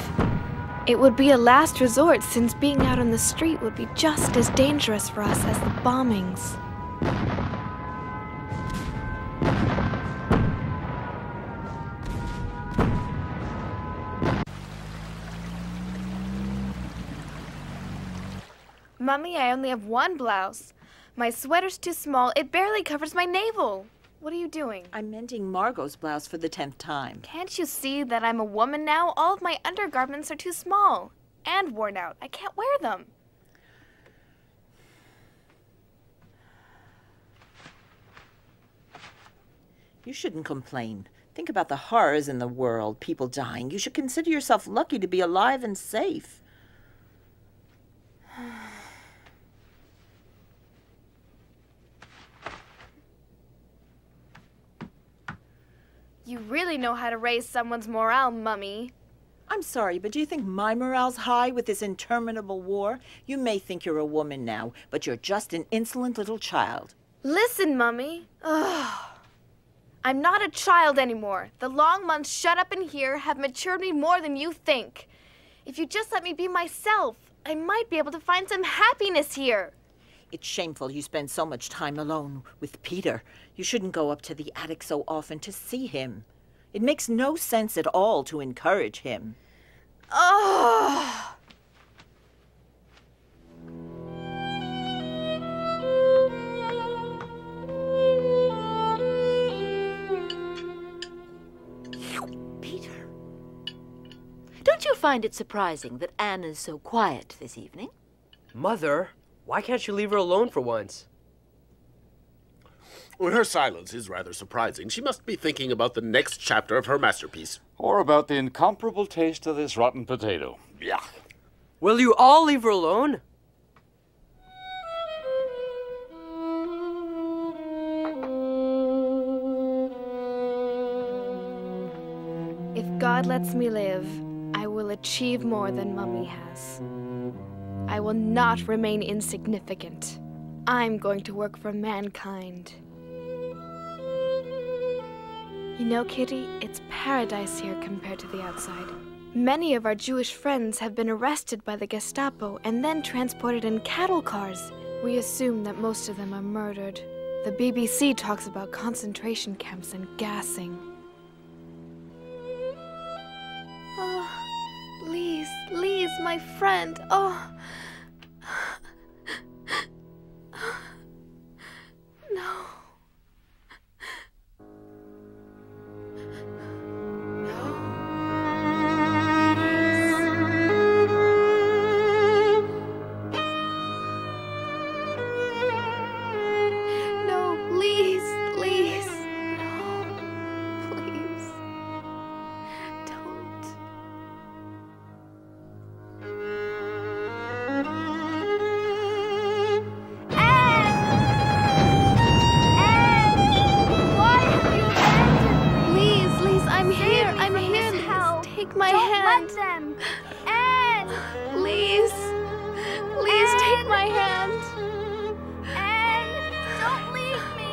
It would be a last resort since being out on the street would be just as dangerous for us as the bombings. Mummy, I only have one blouse. My sweater's too small. It barely covers my navel. What are you doing? I'm mending Margot's blouse for the 10th time. Can't you see that I'm a woman now? All of my undergarments are too small and worn out. I can't wear them. You shouldn't complain. Think about the horrors in the world, people dying. You should consider yourself lucky to be alive and safe. You really know how to raise someone's morale, Mummy. I'm sorry, but do you think my morale's high with this interminable war? You may think you're a woman now, but you're just an insolent little child. Listen, Mummy. Ugh. I'm not a child anymore. The long months shut up in here have matured me more than you think. If you just let me be myself, I might be able to find some happiness here. It's shameful you spend so much time alone with Peter. You shouldn't go up to the attic so often to see him. It makes no sense at all to encourage him. Oh! Peter. Don't you find it surprising that Anne is so quiet this evening? Mother, why can't you leave her alone for once? Well, her silence is rather surprising. She must be thinking about the next chapter of her masterpiece. Or about the incomparable taste of this rotten potato. Yuck. Will you all leave her alone? If God lets me live, I will achieve more than Mummy has. I will not remain insignificant. I'm going to work for mankind. You know, Kitty, it's paradise here compared to the outside. Many of our Jewish friends have been arrested by the Gestapo and then transported in cattle cars. We assume that most of them are murdered. The BBC talks about concentration camps and gassing. Oh, Lise, my friend. Oh. No. Take my hand. Don't let them. Anne! Please. Please take my hand. Anne, don't leave me.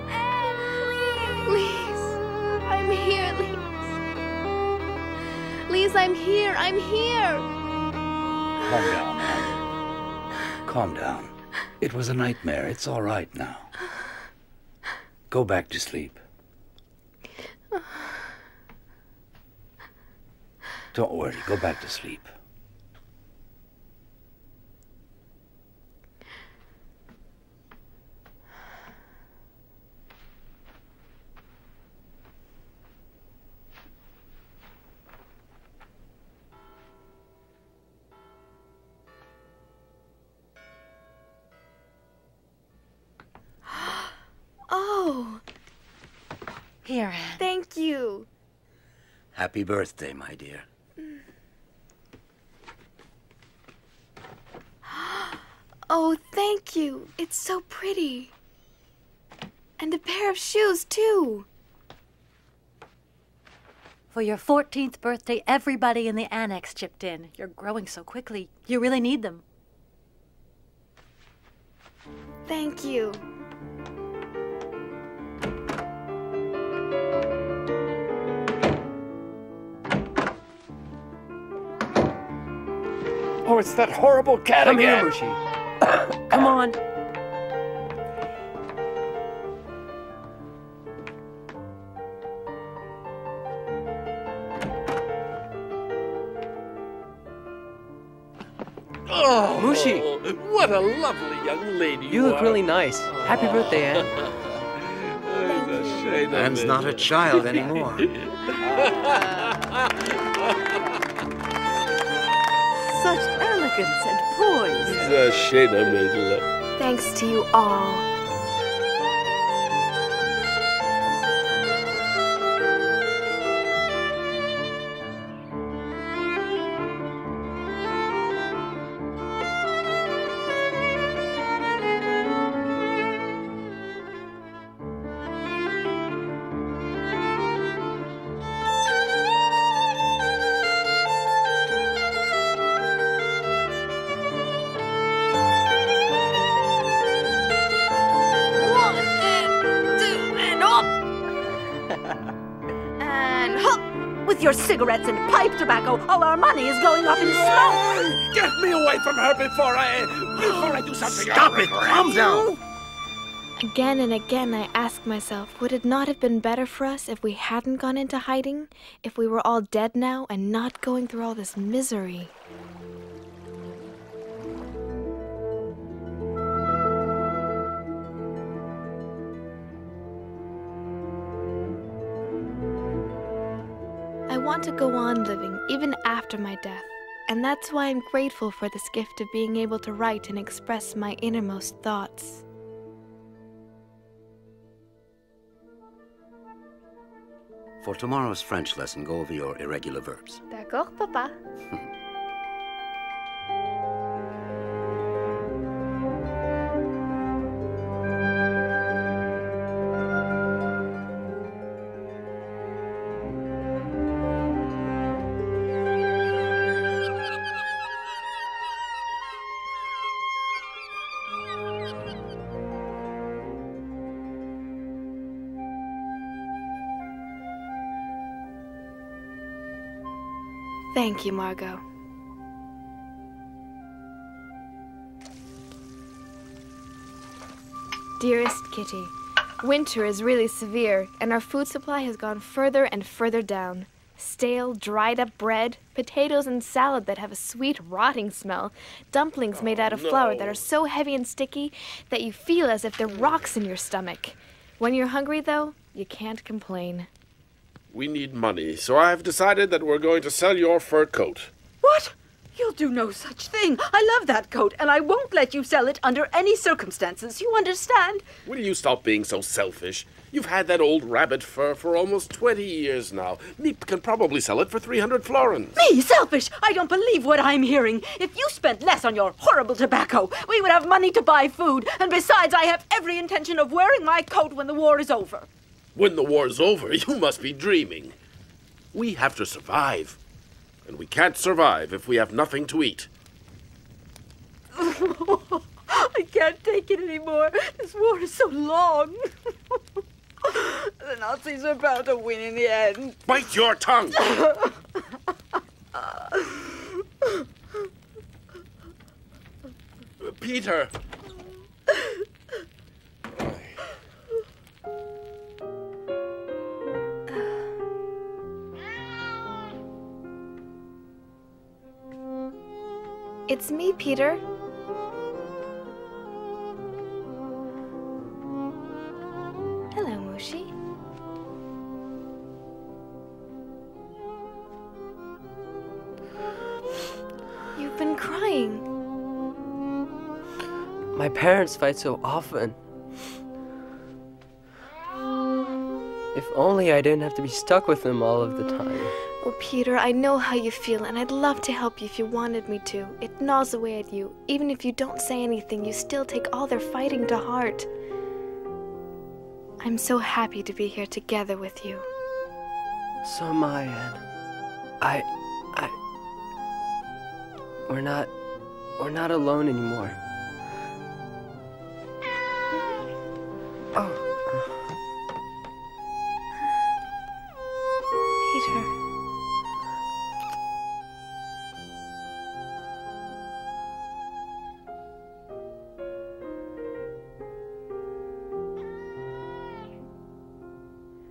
Anne, please. Lise, I'm here, Lise. Lise, I'm here. I'm here. Calm down, Anne. Calm down. It was a nightmare. It's all right now. Go back to sleep. Don't worry, go back to sleep. Oh. Here, Anne. Thank you. Happy birthday, my dear. Oh, thank you. It's so pretty. And a pair of shoes, too. For your 14th birthday, everybody in the annex chipped in. You're growing so quickly. You really need them. Thank you. Oh, it's that horrible cat Come again. here, Mushi. Come on. Oh, Mushi. What a lovely young lady You look are. really nice. Happy birthday, Anne. It's a shame of Anne's it. not a child anymore. Such elegance and poise. It's a shame I made love. Thanks to you all. With your cigarettes and pipe tobacco, all our money is going up in smoke. Get me away from her before I do something. Stop it! Calm down! Again and again I ask myself, would it not have been better for us if we hadn't gone into hiding? If we were all dead now and not going through all this misery? I want to go on living even after my death, and that's why I'm grateful for this gift of being able to write and express my innermost thoughts. For tomorrow's French lesson, go over your irregular verbs. D'accord, Papa. Thank you, Margot. Dearest Kitty, winter is really severe, and our food supply has gone further and further down. Stale, dried-up bread, potatoes and salad that have a sweet, rotting smell, dumplings made out of flour that are so heavy and sticky that you feel as if they're rocks in your stomach. When you're hungry, though, you can't complain. We need money, so I've decided that we're going to sell your fur coat. What? You'll do no such thing. I love that coat, and I won't let you sell it under any circumstances. You understand? Will you stop being so selfish? You've had that old rabbit fur for almost 20 years now. Meep can probably sell it for 300 florins. Me, selfish? I don't believe what I'm hearing. If you spent less on your horrible tobacco, we would have money to buy food. And besides, I have every intention of wearing my coat when the war is over. When the war's over, you must be dreaming. We have to survive. And we can't survive if we have nothing to eat. I can't take it anymore. This war is so long. The Nazis are bound to win in the end. Bite your tongue! Peter! It's me, Peter. Hello, Mushi. You've been crying. My parents fight so often. If only I didn't have to be stuck with them all of the time. Oh, Peter, I know how you feel, and I'd love to help you if you wanted me to. It gnaws away at you. Even if you don't say anything, you still take all their fighting to heart. I'm so happy to be here together with you. So am I, Anne. We're not alone anymore. Oh. Peter.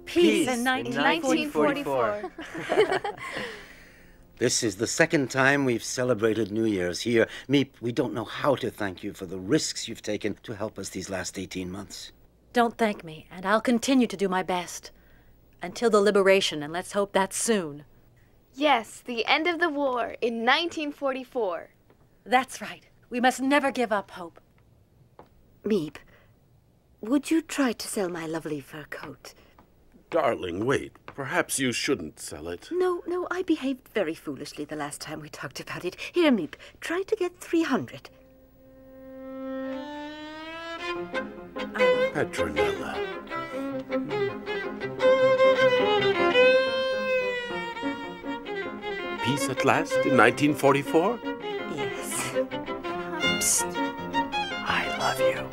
Peace in 1944. This is the second time we've celebrated New Year's here. Meep, we don't know how to thank you for the risks you've taken to help us these last 18 months. Don't thank me, and I'll continue to do my best. Until the liberation, and let's hope that's soon. Yes, the end of the war in 1944. That's right. We must never give up hope. Meep, would you try to sell my lovely fur coat? Darling, wait. Perhaps you shouldn't sell it. No, I behaved very foolishly the last time we talked about it. Here, Meep, try to get 300. Petronella. Peace at last in 1944? Yes. Psst. I love you.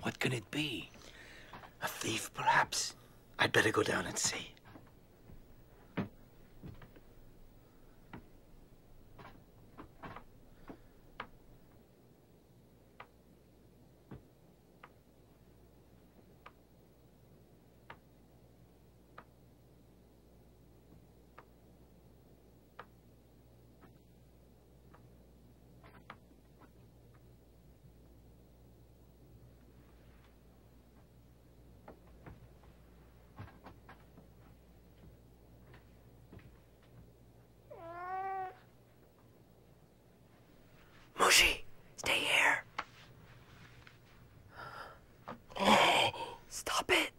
What can it be? A thief, perhaps. I'd better go down and see. Mushi, stay here. Stop it.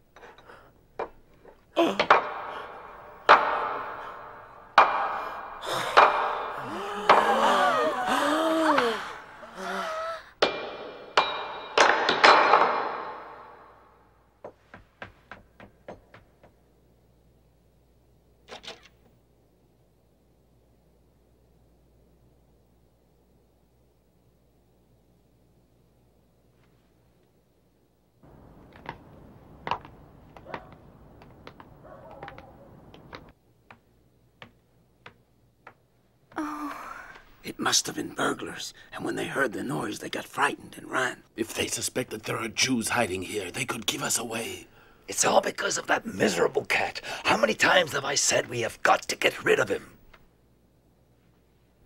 It must have been burglars, and when they heard the noise, they got frightened and ran. If they suspect that there are Jews hiding here, they could give us away. It's all because of that miserable cat. How many times have I said we have got to get rid of him?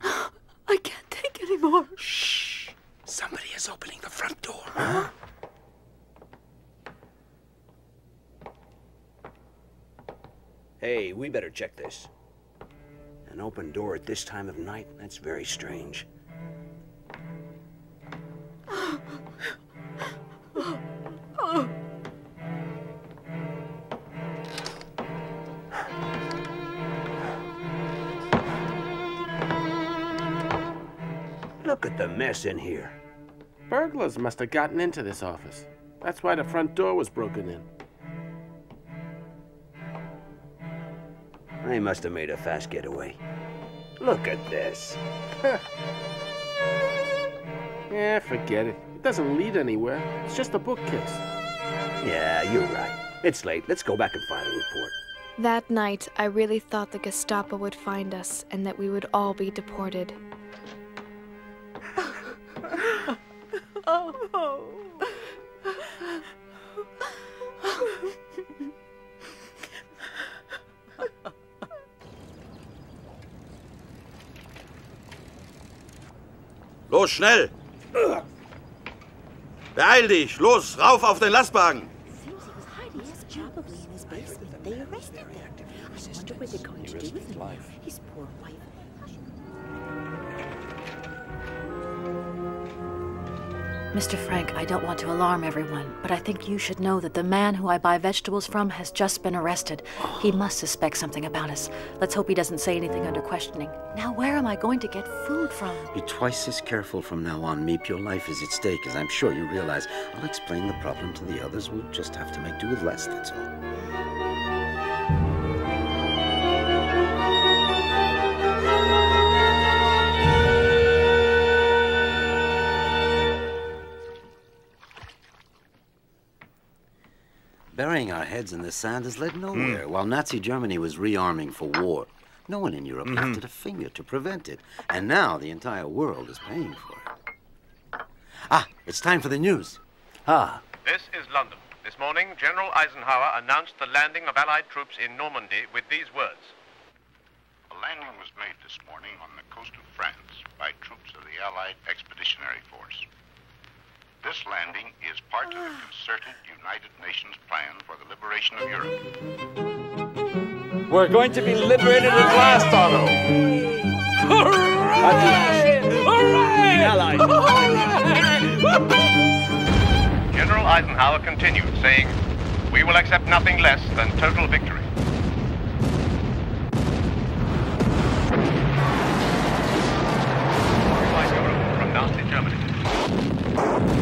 I can't take any more. Shh. Somebody is opening the front door. Huh? Hey, we better check this. An open door at this time of night? That's very strange. Look at the mess in here. Burglars must have gotten into this office. That's why the front door was broken in. They must have made a fast getaway. Look at this. Yeah, forget it. It doesn't lead anywhere. It's just a bookcase. Yeah, you're right. It's late. Let's go back and file a report. That night, I really thought the Gestapo would find us and that we would all be deported. Los, schnell! Beeil dich! Los, rauf auf den Lastwagen! Probably in his basement. They arrested him. I wonder what they're going to do with him. His poor wife. Mr. Frank, I don't want to alarm everyone, but I think you should know that the man who I buy vegetables from has just been arrested. He must suspect something about us. Let's hope he doesn't say anything under questioning. Now, where am I going to get food from? Be twice as careful from now on, Meep. Your life is at stake, as I'm sure you realize. I'll explain the problem to the others. We'll just have to make do with less, that's all. Burying our heads in the sand has led nowhere. While Nazi Germany was rearming for war, no one in Europe lifted a finger to prevent it. And now the entire world is paying for it. Ah, it's time for the news. This is London. This morning, General Eisenhower announced the landing of Allied troops in Normandy with these words. A landing was made this morning on the coast of France by troops of the Allied Expeditionary Force. This landing is part of the concerted United Nations plan for the liberation of Europe. We're going to be liberated at last, Otto! Hooray! General Eisenhower continued, saying, "We will accept nothing less than total victory." From nasty Germany.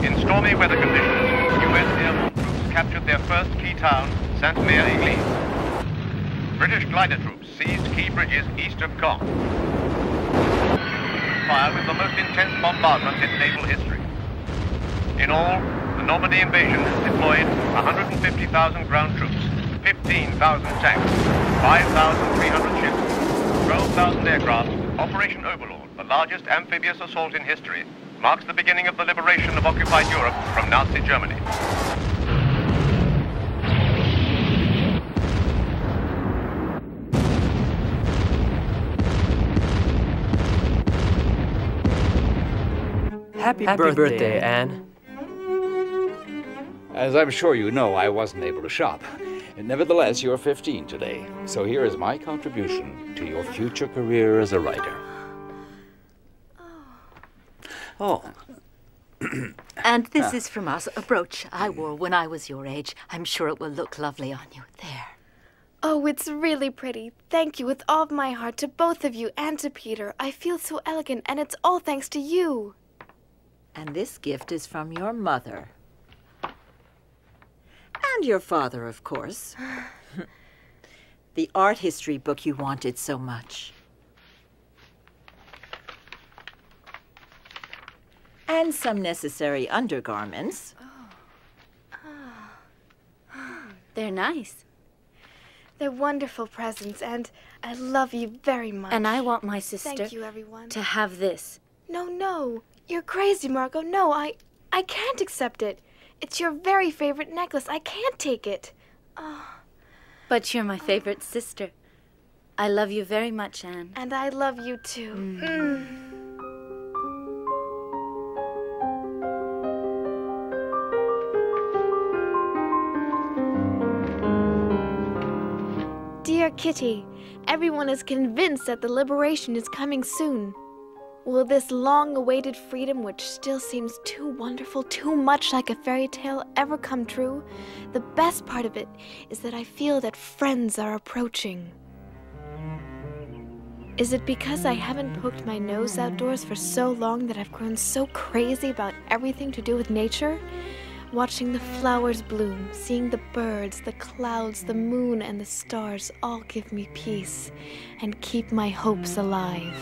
In stormy weather conditions, U.S. airborne troops captured their first key town, Sainte-Mère-Église. British glider troops seized key bridges east of Caen. Fire with the most intense bombardment in naval history. In all, the Normandy invasion deployed 150,000 ground troops, 15,000 tanks, 5,300 ships, 12,000 aircraft. Operation Overlord, the largest amphibious assault in history, marks the beginning of the liberation of occupied Europe from Nazi Germany. Happy birthday, Anne. As I'm sure you know, I wasn't able to shop. Nevertheless, you're 15 today, so here is my contribution to your future career as a writer. Oh. And this is from us, a brooch I wore when I was your age. I'm sure it will look lovely on you. There. Oh, it's really pretty. Thank you with all of my heart to both of you and to Peter. I feel so elegant, and it's all thanks to you. And this gift is from your mother. And your father, of course. The art history book you wanted so much. And some necessary undergarments. They're nice. They're wonderful presents, and I love you very much. And I want my sister Thank you, everyone. to have this. No. You're crazy, Margot. No, I can't accept it. It's your very favorite necklace. I can't take it. But you're my favorite sister. I love you very much, Anne. And I love you too. Dear Kitty, everyone is convinced that the liberation is coming soon. Will this long-awaited freedom, which still seems too wonderful, too much like a fairy tale, ever come true? The best part of it is that I feel that friends are approaching. Is it because I haven't poked my nose outdoors for so long that I've grown so crazy about everything to do with nature? Watching the flowers bloom, seeing the birds, the clouds, the moon, and the stars all give me peace and keep my hopes alive.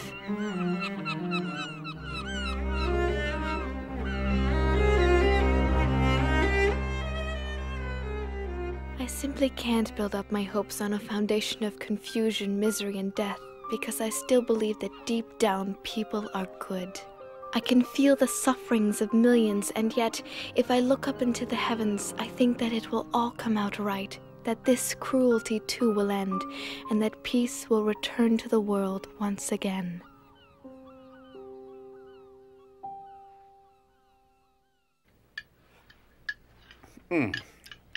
I simply can't build up my hopes on a foundation of confusion, misery, and death, because I still believe that deep down people are good. I can feel the sufferings of millions, and yet, if I look up into the heavens, I think that it will all come out right, that this cruelty too will end, and that peace will return to the world once again.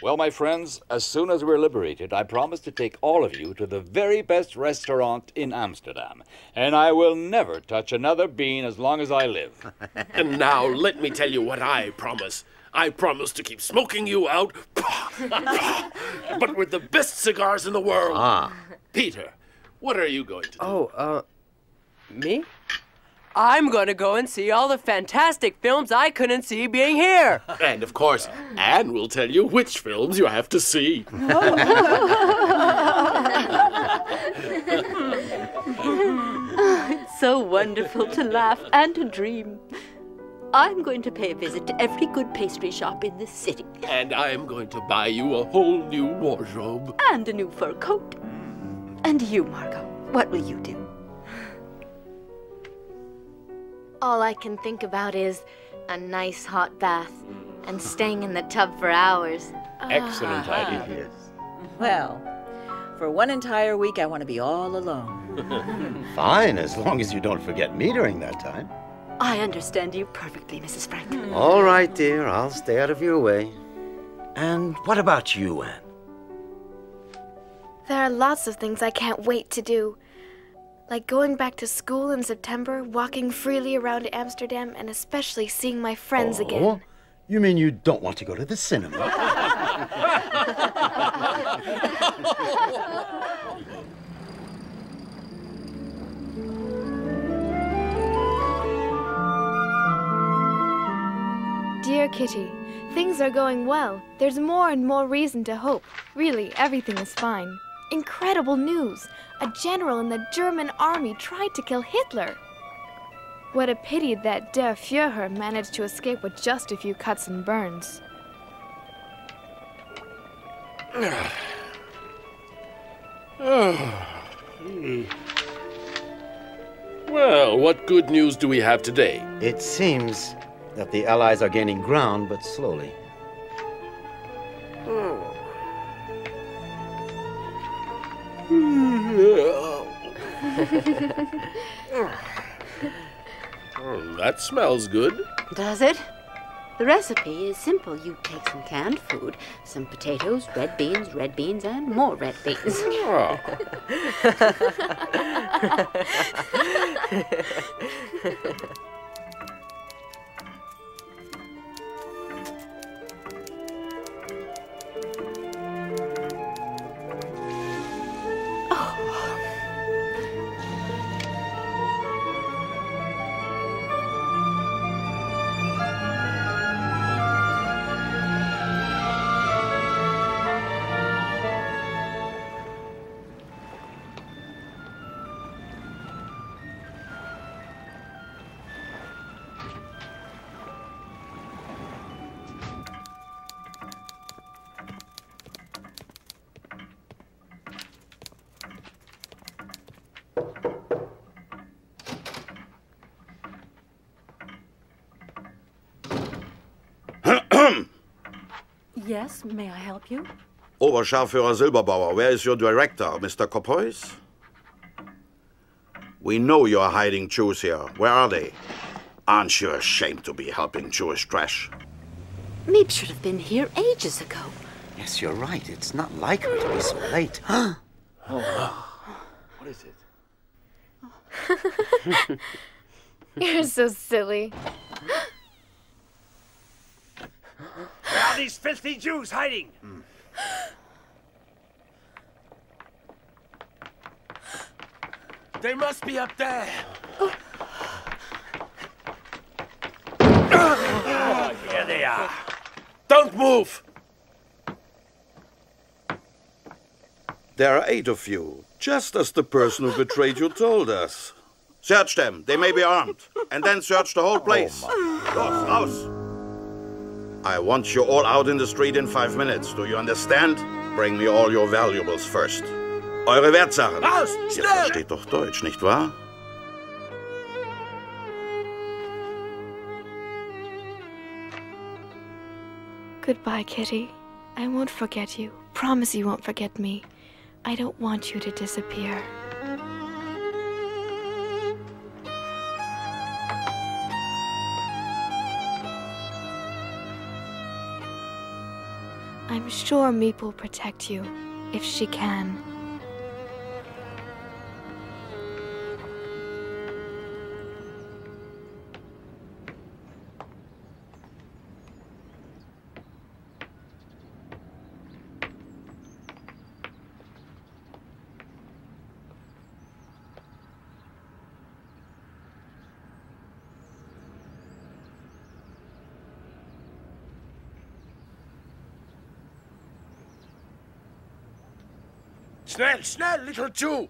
Well, my friends, as soon as we're liberated, I promise to take all of you to the very best restaurant in Amsterdam. And I will never touch another bean as long as I live. And now, let me tell you what I promise. I promise to keep smoking you out, but with the best cigars in the world. Peter, what are you going to do? Me? I'm gonna go and see all the fantastic films I couldn't see being here. And of course, Anne will tell you which films you have to see. It's so wonderful to laugh and to dream. I'm going to pay a visit to every good pastry shop in this city. And I'm going to buy you a whole new wardrobe. And a new fur coat. And you, Margot, what will you do? All I can think about is a nice hot bath and staying in the tub for hours. Excellent idea. Well, for one entire week, I want to be all alone. Fine, as long as you don't forget me during that time. I understand you perfectly, Mrs. Frank. All right, dear, I'll stay out of your way. And what about you, Anne? There are lots of things I can't wait to do. Like going back to school in September, walking freely around Amsterdam, and especially seeing my friends again. You mean you don't want to go to the cinema? Dear Kitty, things are going well. There's more and more reason to hope. Really, everything is fine. Incredible news! A general in the German army tried to kill Hitler. What a pity that Der Führer managed to escape with just a few cuts and burns. Well, what good news do we have today? It seems that the Allies are gaining ground, but slowly. That smells good. Does it? The recipe is simple. You take some canned food, some potatoes, red beans, and more red beans. Oh. Yes, may I help you? Oberscharführer Silberbauer, where is your director, Mr. Kopois? We know you're hiding Jews here. Where are they? Aren't you ashamed to be helping Jewish trash? Meep should have been here ages ago. Yes, you're right. It's not like her to be so late. What is it? You're so silly. Where are these filthy Jews hiding? They must be up there. Here they are. Don't move! There are 8 of you, just as the person who betrayed you told us. Search them. They may be armed. And then search the whole place. Los, raus! I want you all out in the street in 5 minutes. Do you understand? Bring me all your valuables first. Eure Wertsachen. Raus! Ihr Schnell! versteht doch Deutsch, nicht wahr? Goodbye, Kitty. I won't forget you. Promise you won't forget me. I don't want you to disappear. I'm sure Meep will protect you, if she can. Schnell, schnell, little Jew!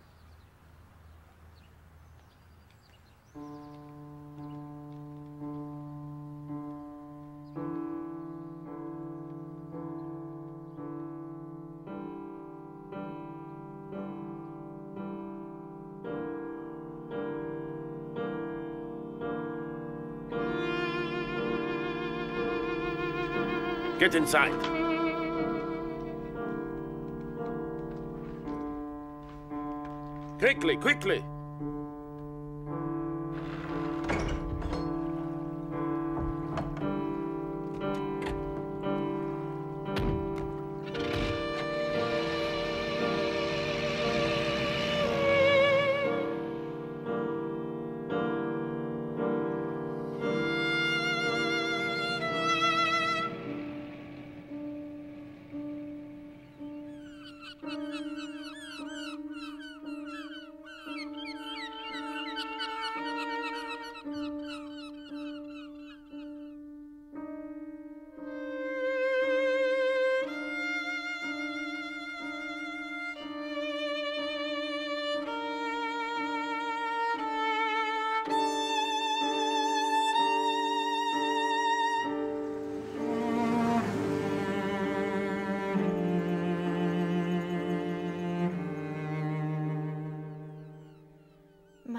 Get inside. Quickly, quickly!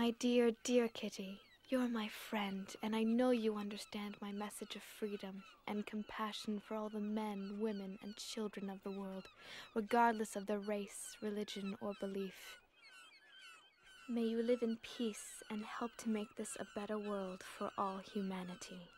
My dear, dear Kitty, you're my friend, and I know you understand my message of freedom and compassion for all the men, women, and children of the world, regardless of their race, religion, or belief. May you live in peace and help to make this a better world for all humanity.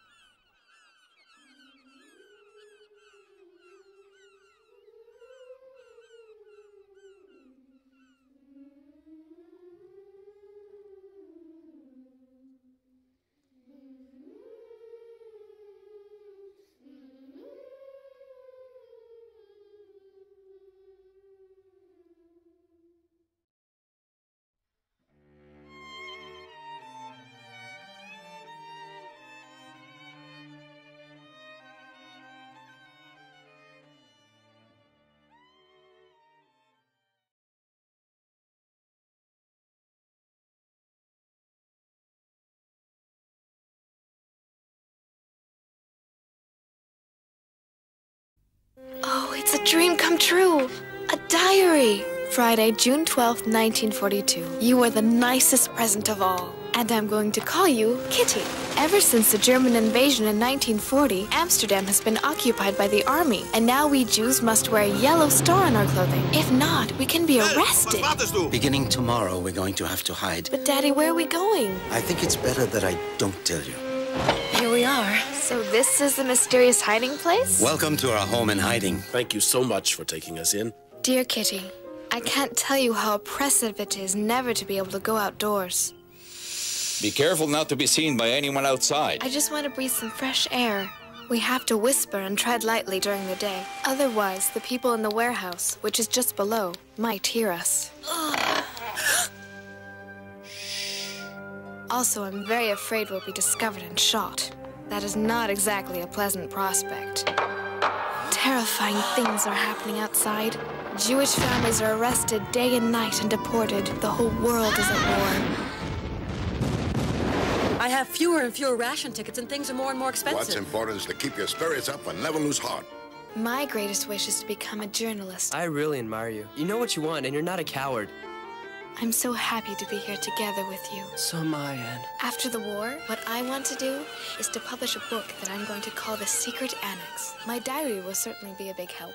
Oh, it's a dream come true. A diary. Friday, June 12th, 1942. You are the nicest present of all. And I'm going to call you Kitty. Ever since the German invasion in 1940, Amsterdam has been occupied by the army. And now we Jews must wear a yellow star on our clothing. If not, we can be arrested. Beginning tomorrow, we're going to have to hide. But Daddy, where are we going? I think it's better that I don't tell you. Here we are. So this is the mysterious hiding place? Welcome to our home in hiding. Thank you so much for taking us in. Dear Kitty, I can't tell you how oppressive it is never to be able to go outdoors. Be careful not to be seen by anyone outside. I just want to breathe some fresh air. We have to whisper and tread lightly during the day. Otherwise, the people in the warehouse, which is just below, might hear us. Also, I'm very afraid we'll be discovered and shot. That is not exactly a pleasant prospect. Terrifying things are happening outside. Jewish families are arrested day and night and deported. The whole world is at war. I have fewer and fewer ration tickets and things are more and more expensive. What's important is to keep your spirits up and never lose heart. My greatest wish is to become a journalist. I really admire you. You know what you want, and you're not a coward. I'm so happy to be here together with you. So am I, Anne. After the war, what I want to do is to publish a book that I'm going to call The Secret Annex. My diary will certainly be a big help.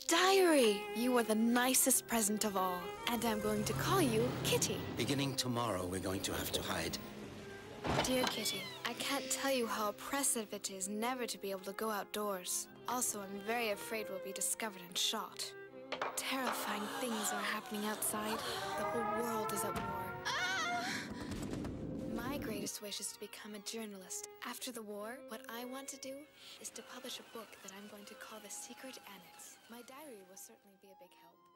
Diary! You are the nicest present of all. And I'm going to call you Kitty. Beginning tomorrow, we're going to have to hide. Dear Kitty, I can't tell you how oppressive it is never to be able to go outdoors. Also, I'm very afraid we'll be discovered and shot. Terrifying things are happening outside. The whole world is at war. My greatest wish is to become a journalist. After the war, what I want to do is to publish a book that I'm going to call The Secret Annex. My diary will certainly be a big help.